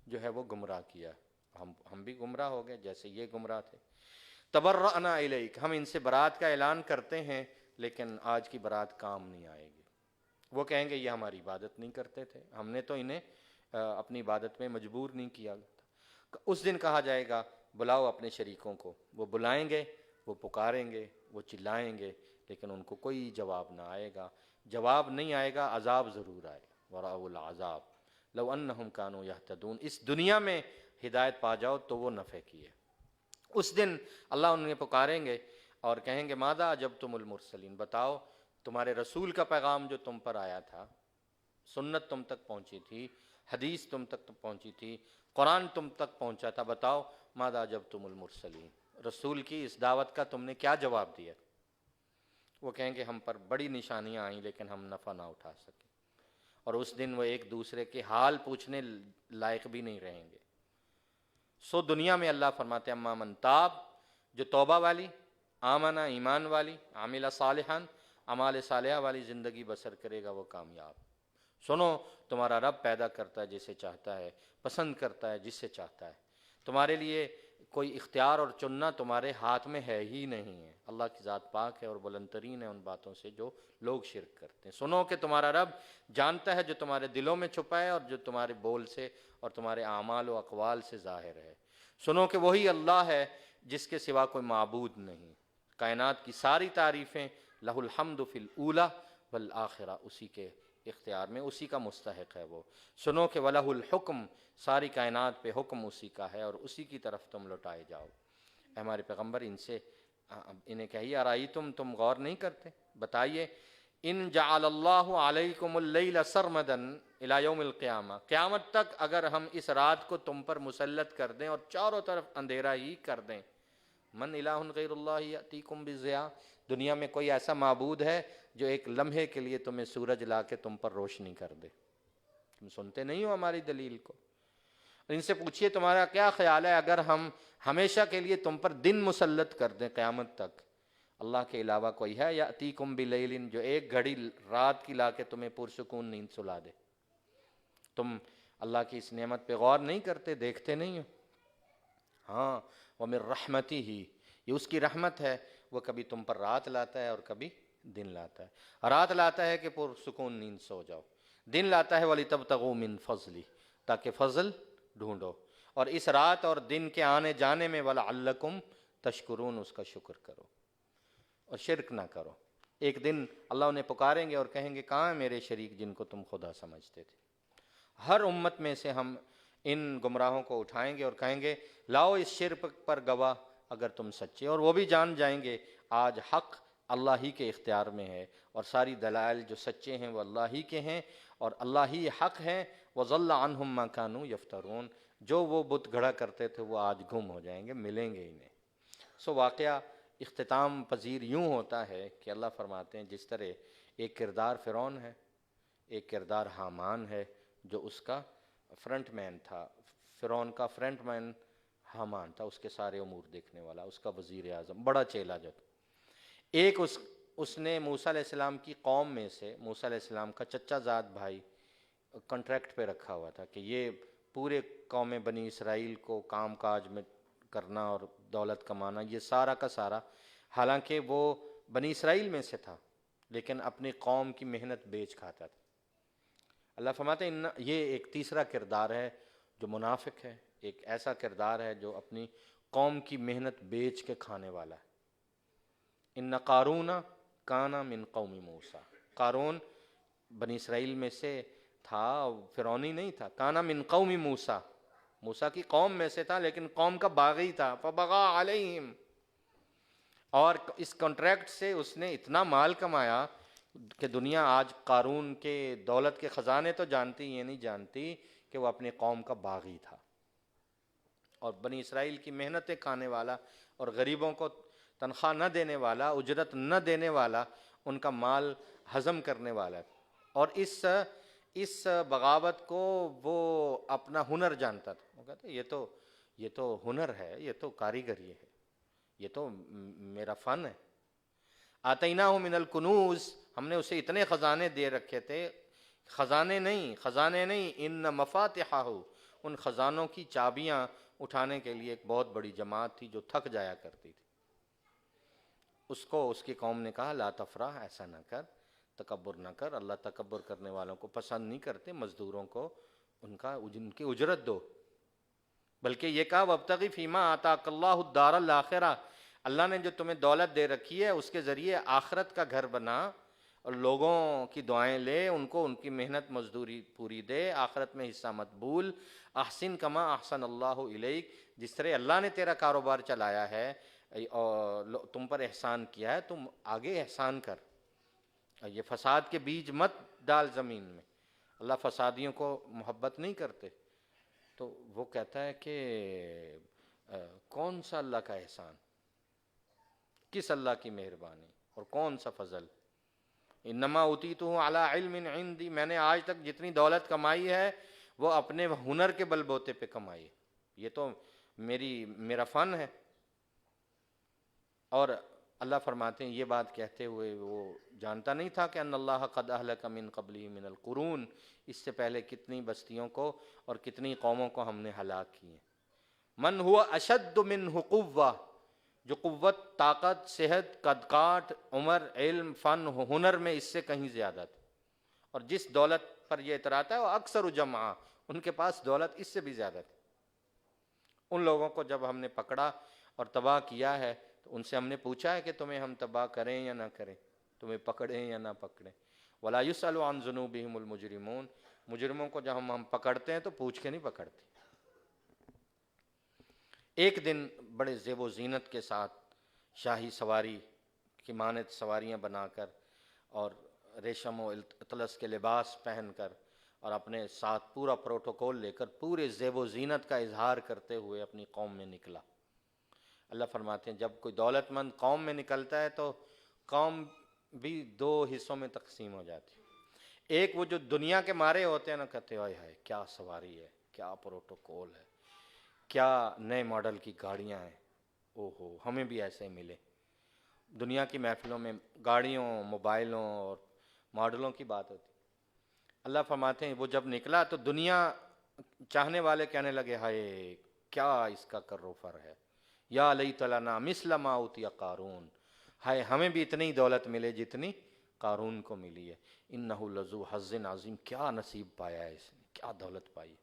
جو ہے وہ گمراہ کیا، ہم بھی گمراہ ہو گئے جیسے یہ گمراہ تھے۔ تبرأنا الیک، ہم ان سے برات کا اعلان کرتے ہیں، لیکن آج کی برات کام نہیں آئے گی۔ وہ کہیں گے یہ ہماری عبادت نہیں کرتے تھے، ہم نے تو انہیں اپنی عبادت میں مجبور نہیں کیا تھا۔ اس دن کہا جائے گا بلاؤ اپنے شریکوں کو، وہ بلائیں گے، وہ پکاریں گے، وہ چلائیں گے، لیکن ان کو کوئی جواب نہ آئے گا۔ جواب نہیں آئے گا، عذاب ضرور آئے گا۔ وَرَأَوُا الْعَذَابَ، لو انہم کانوا یہتدون، اس دنیا میں ہدایت پا جاؤ تو وہ نفع کی ہے۔ اس دن اللہ انہیں پکاریں گے اور کہیں گے ماذا اجبتم المرسلین، بتاؤ تمہارے رسول کا پیغام جو تم پر آیا تھا، سنت تم تک پہنچی تھی، حدیث تم تک پہنچی تھی، قرآن تم تک پہنچا تھا، بتاؤ ماذا اجبتم المرسلین، رسول کی اس دعوت کا تم نے کیا جواب دیا؟ وہ کہیں گے ہم پر بڑی نشانیاں آئیں لیکن ہم نفع نہ اٹھا سکے، اور اس دن وہ ایک دوسرے کے حال پوچھنے لائق بھی نہیں رہیں گے۔ سو دنیا میں اللہ فرماتے ہیں اما من تاب، جو توبہ والی، آمنہ ایمان والی، عاملہ صالحاً اعمال صالحہ والی زندگی بسر کرے گا وہ کامیاب۔ سنو تمہارا رب پیدا کرتا ہے جسے چاہتا ہے، پسند کرتا ہے جسے چاہتا ہے، تمہارے لیے کوئی اختیار اور چننا تمہارے ہاتھ میں ہے ہی نہیں ہے۔ اللہ کی ذات پاک ہے اور بلند ترین ہے ان باتوں سے جو لوگ شرک کرتے ہیں۔ سنو کہ تمہارا رب جانتا ہے جو تمہارے دلوں میں چھپا ہے اور جو تمہارے بول سے اور تمہارے اعمال و اقوال سے ظاہر ہے۔ سنو کہ وہی اللہ ہے جس کے سوا کوئی معبود نہیں، کائنات کی ساری تعریفیں لہ الحمد فی الاولی والآخرہ، اسی کے اختیار میں، اسی کا مستحق ہے وہ۔ سنو کہ وَلَهُ الحکم، ساری کائنات پہ حکم اسی کا ہے اور اسی کی طرف تم لوٹائے جاؤ۔ اے ہمارے پیغمبر انہیں کہیے ارائیتم، تم غور نہیں کرتے، بتائیے، ان جعل اللہ علیکم اللیل سرمدا الی یوم القیامہ، قیامت تک اگر ہم اس رات کو تم پر مسلط کر دیں اور چاروں طرف اندھیرا ہی کر دیں، من الہ غیر اللہ یاتیکم بضیاء، دنیا میں کوئی ایسا معبود ہے جو ایک لمحے کے لیے تمہیں سورج لا کے تم پر روشنی کر دے؟ تم سنتے نہیں ہو ہماری دلیل کو؟ ان سے پوچھئے تمہارا کیا خیال ہے اگر ہم ہمیشہ کے لیے تم پر دن مسلط کر دیں قیامت تک، اللہ کے علاوہ کوئی ہے یاتیکم بلیل، جو ایک گھڑی رات کی لا کے تمہیں پرسکون نیند سلا دے؟ تم اللہ کی اس نعمت پہ غور نہیں کرتے، دیکھتے نہیں ہو؟ ہاں وَمِن رحمتہ، یہ اس کی رحمت ہے، وہ کبھی تم پر رات لاتا ہے اور کبھی دن لاتا ہے۔ رات لاتا ہے کہ پرسکون نیند سو جاؤ، دن لاتا ہے وَلِتَبْتَغُوا مِن فَضْلِهِ، تاکہ فضل ڈھونڈو، اور اس رات اور دن کے آنے جانے میں وَلَعَلَّكُمْ تشکرون، اس کا شکر کرو اور شرک نہ کرو۔ ایک دن اللہ انہیں پکاریں گے اور کہیں گے کہاں ہیں میرے شریک جن کو تم خدا سمجھتے تھے؟ ہر امت میں سے ہم ان گمراہوں کو اٹھائیں گے اور کہیں گے لاؤ اس شرک پر گواہ اگر تم سچے، اور وہ بھی جان جائیں گے آج حق اللہ ہی کے اختیار میں ہے، اور ساری دلائل جو سچے ہیں وہ اللہ ہی کے ہیں اور اللہ ہی حق ہیں۔ وَضَلَّ عَنْهُمْ مَا كَانُوا يَفْتَرُونَ، جو وہ بت گھڑا کرتے تھے وہ آج گم ہو جائیں گے، ملیں گے ہی نہیں۔ سو واقعہ اختتام پذیر یوں ہوتا ہے کہ اللہ فرماتے ہیں جس طرح ایک کردار فرعون ہے، ایک کردار حامان ہے جو اس کا فرنٹ مین تھا، فرعون کا فرنٹ مین حامان تھا، اس کے سارے امور دیکھنے والا، اس کا وزیر اعظم، بڑا چیلا جو تھا۔ ایک اس نے موسیٰ علیہ السلام کی قوم میں سے، موسیٰ علیہ السلام کا چچا زاد بھائی کنٹریکٹ پہ رکھا ہوا تھا کہ یہ پورے قوم بنی اسرائیل کو کام کاج میں کرنا اور دولت کمانا، یہ سارا کا سارا، حالانکہ وہ بنی اسرائیل میں سے تھا لیکن اپنی قوم کی محنت بیچ کھاتا تھا۔ اللہ فرماتے ہیں یہ ایک تیسرا کردار ہے جو منافق ہے، ایک ایسا کردار ہے جو اپنی قوم کی محنت بیچ کے کھانے والا ہے۔ ان قارون کان من قوم موسیٰ، قارون بنی اسرائیل میں سے تھا، فرعونی نہیں تھا، کان من قوم موسیٰ، موسیٰ کی قوم میں سے تھا لیکن قوم کا باغی تھا، فبغى علیہم، اور اس کانٹریکٹ سے اس نے اتنا مال کمایا کہ دنیا آج قارون کے دولت کے خزانے تو جانتی، یہ نہیں جانتی کہ وہ اپنی قوم کا باغی تھا اور بنی اسرائیل کی محنتیں کھانے والا اور غریبوں کو تنخواہ نہ دینے والا، اجرت نہ دینے والا، ان کا مال ہضم کرنے والا، اور اس بغاوت کو وہ اپنا ہنر جانتا تھا۔ وہ کہتا یہ تو ہنر ہے، یہ تو کاریگری ہے، یہ تو میرا فن ہے۔ آتیناہ من الکنوز، ہم نے اسے اتنے خزانے دے رکھے تھے، خزانے نہیں، ان مفاتحہ، ان خزانوں کی چابیاں اٹھانے کے لیے ایک بہت بڑی جماعت تھی جو تھک جایا کرتی تھی۔ اس کی قوم نے کہا لا تفرح، ایسا نہ کر، تکبر نہ کر، اللہ تکبر کرنے والوں کو پسند نہیں کرتے، مزدوروں کو ان کی اجرت دو، بلکہ یہ کہا وابتغ فیما آتاک اللہ الدار الآخرہ، اللہ نے جو تمہیں دولت دے رکھی ہے اس کے ذریعے آخرت کا گھر بنا، اور لوگوں کی دعائیں لے، ان کو ان کی محنت مزدوری پوری دے، آخرت میں حصہ مت بھول۔ احسن کما احسن اللہ الیک، جس طرح اللہ نے تیرا کاروبار چلایا ہے اور تم پر احسان کیا ہے، تم آگے احسان کر۔ یہ فساد کے بیج مت ڈال زمین میں، اللہ فسادیوں کو محبت نہیں کرتے۔ تو وہ کہتا ہے کہ کون سا اللہ کا احسان، کس اللہ کی مہربانی اور کون سا فضل؟ انما اوتیتہ علی علم عندی، میں نے آج تک جتنی دولت کمائی ہے وہ اپنے ہنر کے بل بوتے پہ کمائی ہے، یہ تو میرا فن ہے۔ اور اللہ فرماتے ہیں یہ بات کہتے ہوئے وہ جانتا نہیں تھا کہ ان اللہ قد اہلک من قبلہ من القرون، اس سے پہلے کتنی بستیوں کو اور کتنی قوموں کو ہم نے ہلاک کیے۔ من ہوا اشد منہ قوہ، جو قوت، طاقت، صحت، قد کاٹ، عمر، علم، فن، ہنر میں اس سے کہیں زیادہ تھا، اور جس دولت پر یہ اتراتا ہے وہ اکثر جمعہ، ان کے پاس دولت اس سے بھی زیادہ تھی۔ ان لوگوں کو جب ہم نے پکڑا اور تباہ کیا ہے تو ان سے ہم نے پوچھا ہے کہ تمہیں ہم تباہ کریں یا نہ کریں، تمہیں پکڑیں یا نہ پکڑیں۔ ولا یسأل عن ذنوبہم المجرمون، مجرموں کو جب ہم پکڑتے ہیں تو پوچھ کے نہیں پکڑتے۔ ایک دن بڑے زیب و زینت کے ساتھ شاہی سواری کی مانند سواریاں بنا کر اور ریشم و اطلس کے لباس پہن کر اور اپنے ساتھ پورا پروٹوکول لے کر پورے زیب و زینت کا اظہار کرتے ہوئے اپنی قوم میں نکلا۔ اللہ فرماتے ہیں جب کوئی دولت مند قوم میں نکلتا ہے تو قوم بھی دو حصوں میں تقسیم ہو جاتی ہے۔ ایک وہ جو دنیا کے مارے ہوتے ہیں نا، کہتے ہیں ہائے کیا سواری ہے، کیا پروٹوکول ہے، کیا نئے ماڈل کی گاڑیاں ہیں، او ہو ہمیں بھی ایسے ملے۔ دنیا کی محفلوں میں گاڑیوں، موبائلوں اور ماڈلوں کی بات ہوتی۔ اللہ فرماتے ہیں وہ جب نکلا تو دنیا چاہنے والے کہنے لگے ہائے کیا اس کا کر و فر ہے، یا لیت لنا مثل ما اوتی قارون، ہائے ہمیں بھی اتنی دولت ملے جتنی قارون کو ملی ہے۔ انہ لذو حظ عظیم، کیا نصیب پایا ہے اس نے، کیا دولت پائی۔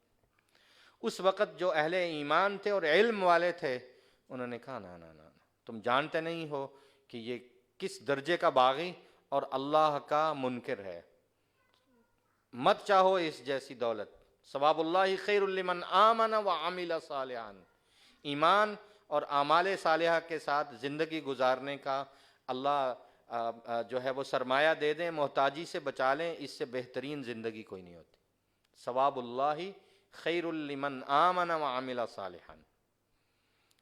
اس وقت جو اہل ایمان تھے اور علم والے تھے انہوں نے کہا نا نا نا، تم جانتے نہیں ہو کہ یہ کس درجے کا باغی اور اللہ کا منکر ہے، مت چاہو اس جیسی دولت۔ ثواب اللہ خیر لمن آمن وعمل صالحا، ایمان اور اعمال صالحہ کے ساتھ زندگی گزارنے کا اللہ جو ہے وہ سرمایہ دے دیں، محتاجی سے بچا لیں، اس سے بہترین زندگی کوئی نہیں ہوتی۔ ثواب اللہ خیر لمن آمن وعمل صالحا،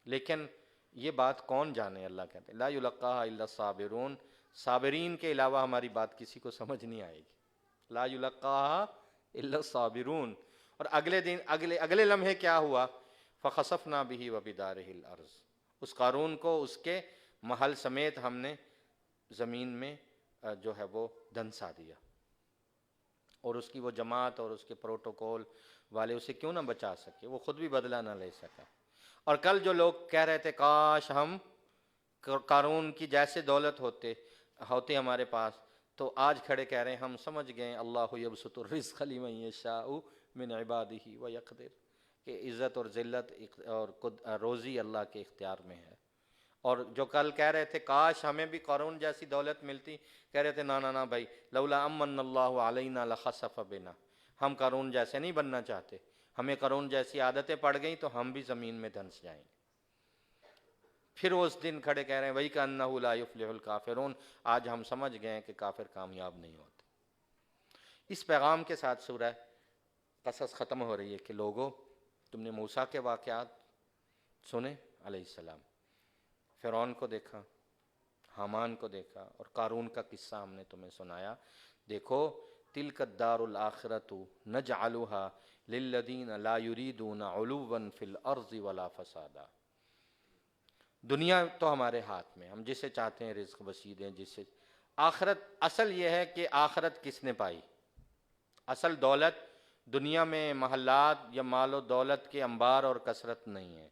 لیکن یہ بات کون جانے؟ اللہ کہتے ہیں لا یلقاها الا الصابرون، صابرین کے علاوہ ہماری بات کسی کو سمجھ نہیں آئے گی۔ لا یلقاها الا الصابرون۔ اور اگلے دن اگلے لمحے کیا ہوا؟ فخسفنا به وبداره الارض، اس قارون کو اس کے محل سمیت ہم نے زمین میں جو ہے وہ دھنسا دیا، اور اس کی وہ جماعت اور اس کے پروٹوکول والے اسے کیوں نہ بچا سکے، وہ خود بھی بدلہ نہ لے سکا۔ اور کل جو لوگ کہہ رہے تھے کاش ہم قارون کی جیسے دولت ہوتے ہمارے پاس، تو آج کھڑے کہہ رہے ہیں ہم سمجھ گئے اللہ یبسط الرزق لمن یشاء من عبادہ ویقدر، کہ عزت اور ذلت اور روزی اللہ کے اختیار میں ہے۔ اور جو کل کہہ رہے تھے کاش ہمیں بھی قارون جیسی دولت ملتی، کہہ رہے تھے نا نا نا بھائی، لولا امن اللہ علینا لخسف بنا، ہم قارون جیسے نہیں بننا چاہتے، ہمیں قارون جیسی عادتیں پڑ گئیں تو ہم بھی زمین میں دھنس جائیں گے۔ پھر وہ اس دن کھڑے کہہ رہے ہیں وہی کأنہ لا یفلح الکافرون، آج ہم سمجھ گئے ہیں کہ کافر کامیاب نہیں ہوتے۔ اس پیغام کے ساتھ سورہ قصص ختم ہو رہی ہے کہ لوگوں تم نے موسیٰ کے واقعات سنے علیہ السلام، فرعون کو دیکھا، حامان کو دیکھا، اور قارون کا قصہ ہم نے تمہیں سنایا۔ دیکھو تلک الدار الآخرۃ نجعلها للذین لا یریدون علوا فی الارض ولا فسادا، دنیا تو ہمارے ہاتھ میں، ہم جسے چاہتے ہیں رزق بخش دیں، جسے آخرت، اصل یہ ہے کہ آخرت کس نے پائی؟ اصل دولت دنیا میں محلات یا مال و دولت کے انبار اور کثرت نہیں ہے۔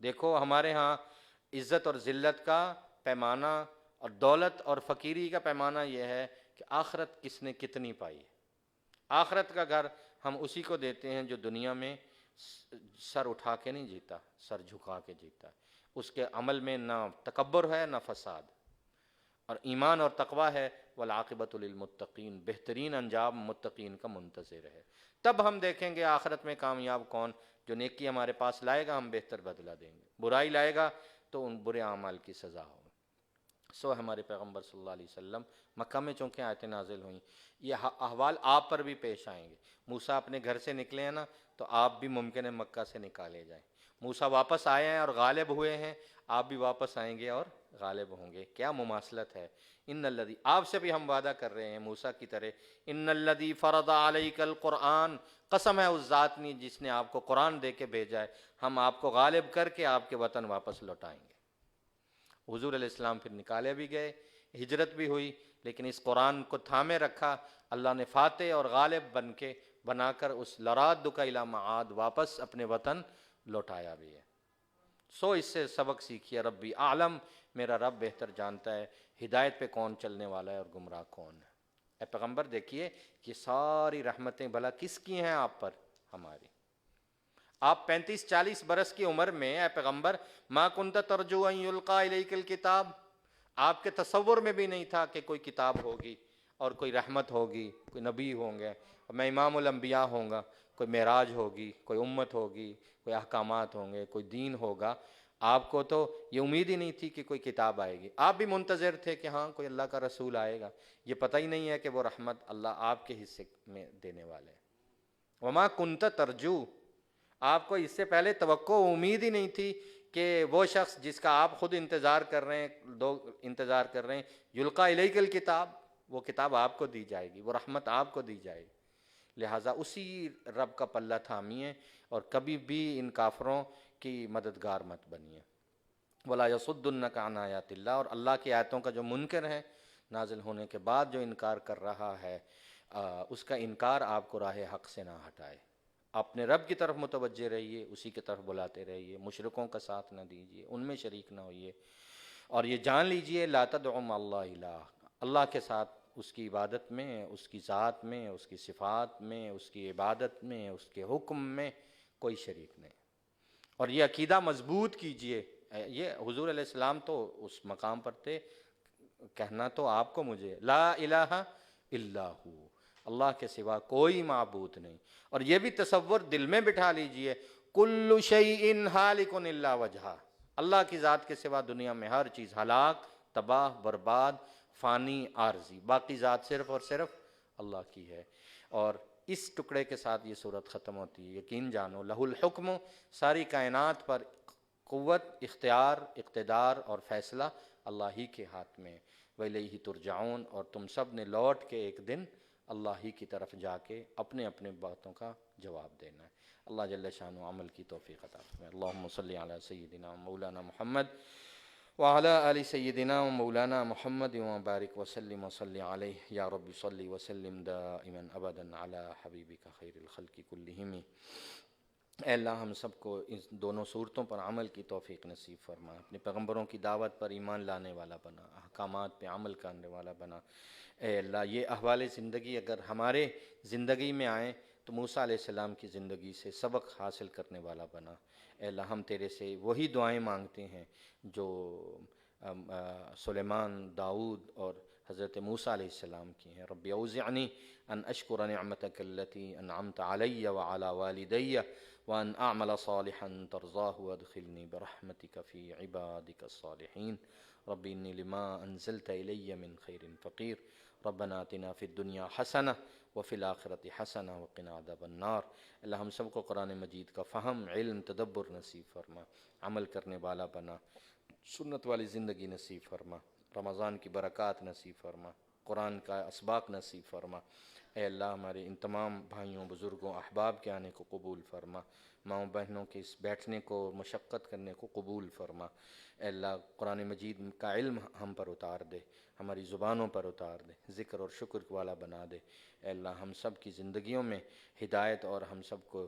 دیکھو ہمارے ہاں عزت اور ذلت کا پیمانہ اور دولت اور فقیری کا پیمانہ یہ ہے کہ آخرت کس نے کتنی پائی ہے۔ آخرت کا گھر ہم اسی کو دیتے ہیں جو دنیا میں سر اٹھا کے نہیں جیتا، سر جھکا کے جیتا، اس کے عمل میں نہ تکبر ہے نہ فساد، اور ایمان اور تقوی ہے والعاقبۃ للمتقین، بہترین انجام متقین کا منتظر ہے۔ تب ہم دیکھیں گے آخرت میں کامیاب کون، جو نیکی ہمارے پاس لائے گا ہم بہتر بدلہ دیں گے، برائی لائے گا تو ان برے اعمال کی سزا ہوگی۔ سو ہمارے پیغمبر صلی اللہ علیہ وسلم، مکہ میں چونکہ آیتیں نازل ہوئیں، یہ احوال آپ پر بھی پیش آئیں گے۔ موسیٰ اپنے گھر سے نکلے ہیں نا، تو آپ بھی ممکن ہے مکہ سے نکالے جائیں۔ موسیٰ واپس آئے ہیں اور غالب ہوئے ہیں، آپ بھی واپس آئیں گے اور غالب ہوں گے۔ کیا مماثلت ہے! ان الذی، آپ سے بھی ہم وعدہ کر رہے ہیں موسیٰ کی طرح، ان الذی فرض علیک القرآن، قسم ہے اس ذات نے جس نے آپ کو قرآن دے کے بھیجا ہے، ہم آپ کو غالب کر کے آپ کے وطن واپس لوٹائیں گے۔ حضور علیہ السلام پھر نکالے بھی گئے، ہجرت بھی ہوئی، لیکن اس قرآن کو تھامے رکھا۔ اللہ نے فاتح اور غالب بنا کر اس لرادک الی معاد، واپس اپنے وطن لوٹایا بھی ہے۔ سو اس سے سبق سیکھیے، ربی اعلم، میرا رب بہتر جانتا ہے ہدایت پہ کون چلنے والا ہے اور گمراہ کون ہے۔ اے پیغمبر دیکھیے کہ ساری رحمتیں بھلا کس کی ہیں آپ پر؟ ہماری۔ آپ 35-40 برس کی عمر میں اے پیغمبر، ما کنت ترجو ان یلقا الیک الکتاب، آپ کے تصور میں بھی نہیں تھا کہ کوئی کتاب ہوگی اور کوئی رحمت ہوگی، کوئی نبی ہوں گے، میں امام الانبیاء ہوں گا، کوئی معراج ہوگی، کوئی امت ہوگی، کوئی احکامات ہوں گے، کوئی دین ہوگا۔ آپ کو تو یہ امید ہی نہیں تھی کہ کوئی کتاب آئے گی۔ آپ بھی منتظر تھے کہ ہاں کوئی اللہ کا رسول آئے گا، یہ پتہ ہی نہیں ہے کہ وہ رحمت اللہ آپ کے حصے میں دینے والے ہیں۔ وما کنت ترجو، آپ کو اس سے پہلے توقع امید ہی نہیں تھی کہ وہ شخص جس کا آپ خود انتظار کر رہے ہیں، انتظار کر رہے ہیں، یلقا الیک الکتاب، وہ کتاب آپ کو دی جائے گی، وہ رحمت آپ کو دی جائے گی۔ لہٰذا اسی رب کا پلہ تھامیے اور کبھی بھی ان کافروں کی مددگار مت بنیے۔ ولا یصدنک عن آیات اللہ، اور اللہ کی آیتوں کا جو منکر ہے، نازل ہونے کے بعد جو انکار کر رہا ہے، اس کا انکار آپ کو راہ حق سے نہ ہٹائے۔ اپنے رب کی طرف متوجہ رہیے، اسی کی طرف بلاتے رہیے، مشرکوں کا ساتھ نہ دیجیے، ان میں شریک نہ ہوئیے، اور یہ جان لیجیے لا تدعوا مع اللہ الہ، اللہ کے ساتھ اس کی عبادت میں، اس کی ذات میں، اس کی صفات میں، اس کی عبادت میں، اس کے حکم میں کوئی شریک نہیں۔ اور یہ عقیدہ مضبوط کیجئے۔ یہ حضور علیہ السلام تو اس مقام پر تھے، کہنا تو آپ کو مجھے، لا الہ الا ہو، اللہ کے سوا کوئی معبود نہیں۔ اور یہ بھی تصور دل میں بٹھا لیجئے، کل شیء ہالک الا وجہہ، اللہ کی ذات کے سوا دنیا میں ہر چیز ہلاک، تباہ، برباد، فانی، عارضی، باقی ذات صرف اور صرف اللہ کی ہے۔ اور اس ٹکڑے کے ساتھ یہ صورت ختم ہوتی ہے۔ یقین جانو لہ الحکم، ساری کائنات پر قوت، اختیار، اقتدار اور فیصلہ اللہ ہی کے ہاتھ میں۔ وَإِلَيْهِ تُرْجَعُونَ، اور تم سب نے لوٹ کے ایک دن اللہ ہی کی طرف جا کے اپنے اپنے باتوں کا جواب دینا ہے۔ اللہ جل شانہ عمل کی توفیق عطا فرمائے۔ اللہم صلی علی سیدنا مولانا محمد وعلی آل سیدنا مولانا محمد وبارک وسلم وصلی علیہ، یا رب صلی وسلم دائما ابدا علی حبیبک خیر الخلق کلہم۔ اے اللہ ہم سب کو اس دونوں صورتوں پر عمل کی توفیق نصیب فرما، اپنے پیغمبروں کی دعوت پر ایمان لانے والا بنا، احکامات پہ عمل کرنے والا بنا۔ اے اللہ یہ احوال زندگی اگر ہمارے زندگی میں آئیں تو موسیٰ علیہ السلام کی زندگی سے سبق حاصل کرنے والا بنا۔ اے اللہ ہم تیرے سے وہی دعائیں مانگتے ہیں جو سلیمان، داؤد اور حضرت موسیٰ علیہ السلام کی ہیں۔ رب اوزعنی ان اشکر نعمتک التی انعمت علی وعلی والدی وان اعمل صالحا ترضاہ وادخلنی برحمتک فی عبادک الصالحین۔ رب انی لما انزلت الی من خیر فقیر۔ ربنا آتنا فی الدنیا حسنہ وفی الآخرۃ حسنہ وقنا عذاب النار۔ اللہ ہم سب کو قرآن مجید کا فہم، علم، تدبر نصیب فرما، عمل کرنے والا بنا، سنت والی زندگی نصیب فرما، رمضان کی برکات نصیب فرما، قرآن کا اسباق نصیب فرما۔ اے اللہ ہمارے ان تمام بھائیوں، بزرگوں، احباب کے آنے کو قبول فرما، ماؤں بہنوں کے اس بیٹھنے کو، مشقت کرنے کو قبول فرما۔ اے اللہ قرآن مجید کا علم ہم پر اتار دے، ہماری زبانوں پر اتار دے، ذکر اور شکر والا بنا دے۔ اے اللہ ہم سب کی زندگیوں میں ہدایت اور ہم سب کو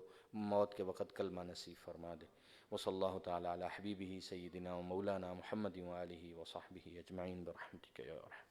موت کے وقت کلمہ نصیب فرما دے۔ وصلی اللہ تعالی علی حبیبہ سیدنا و مولانا محمد و آلہ و صحبہ اجمعین برحمتک یا ارحم۔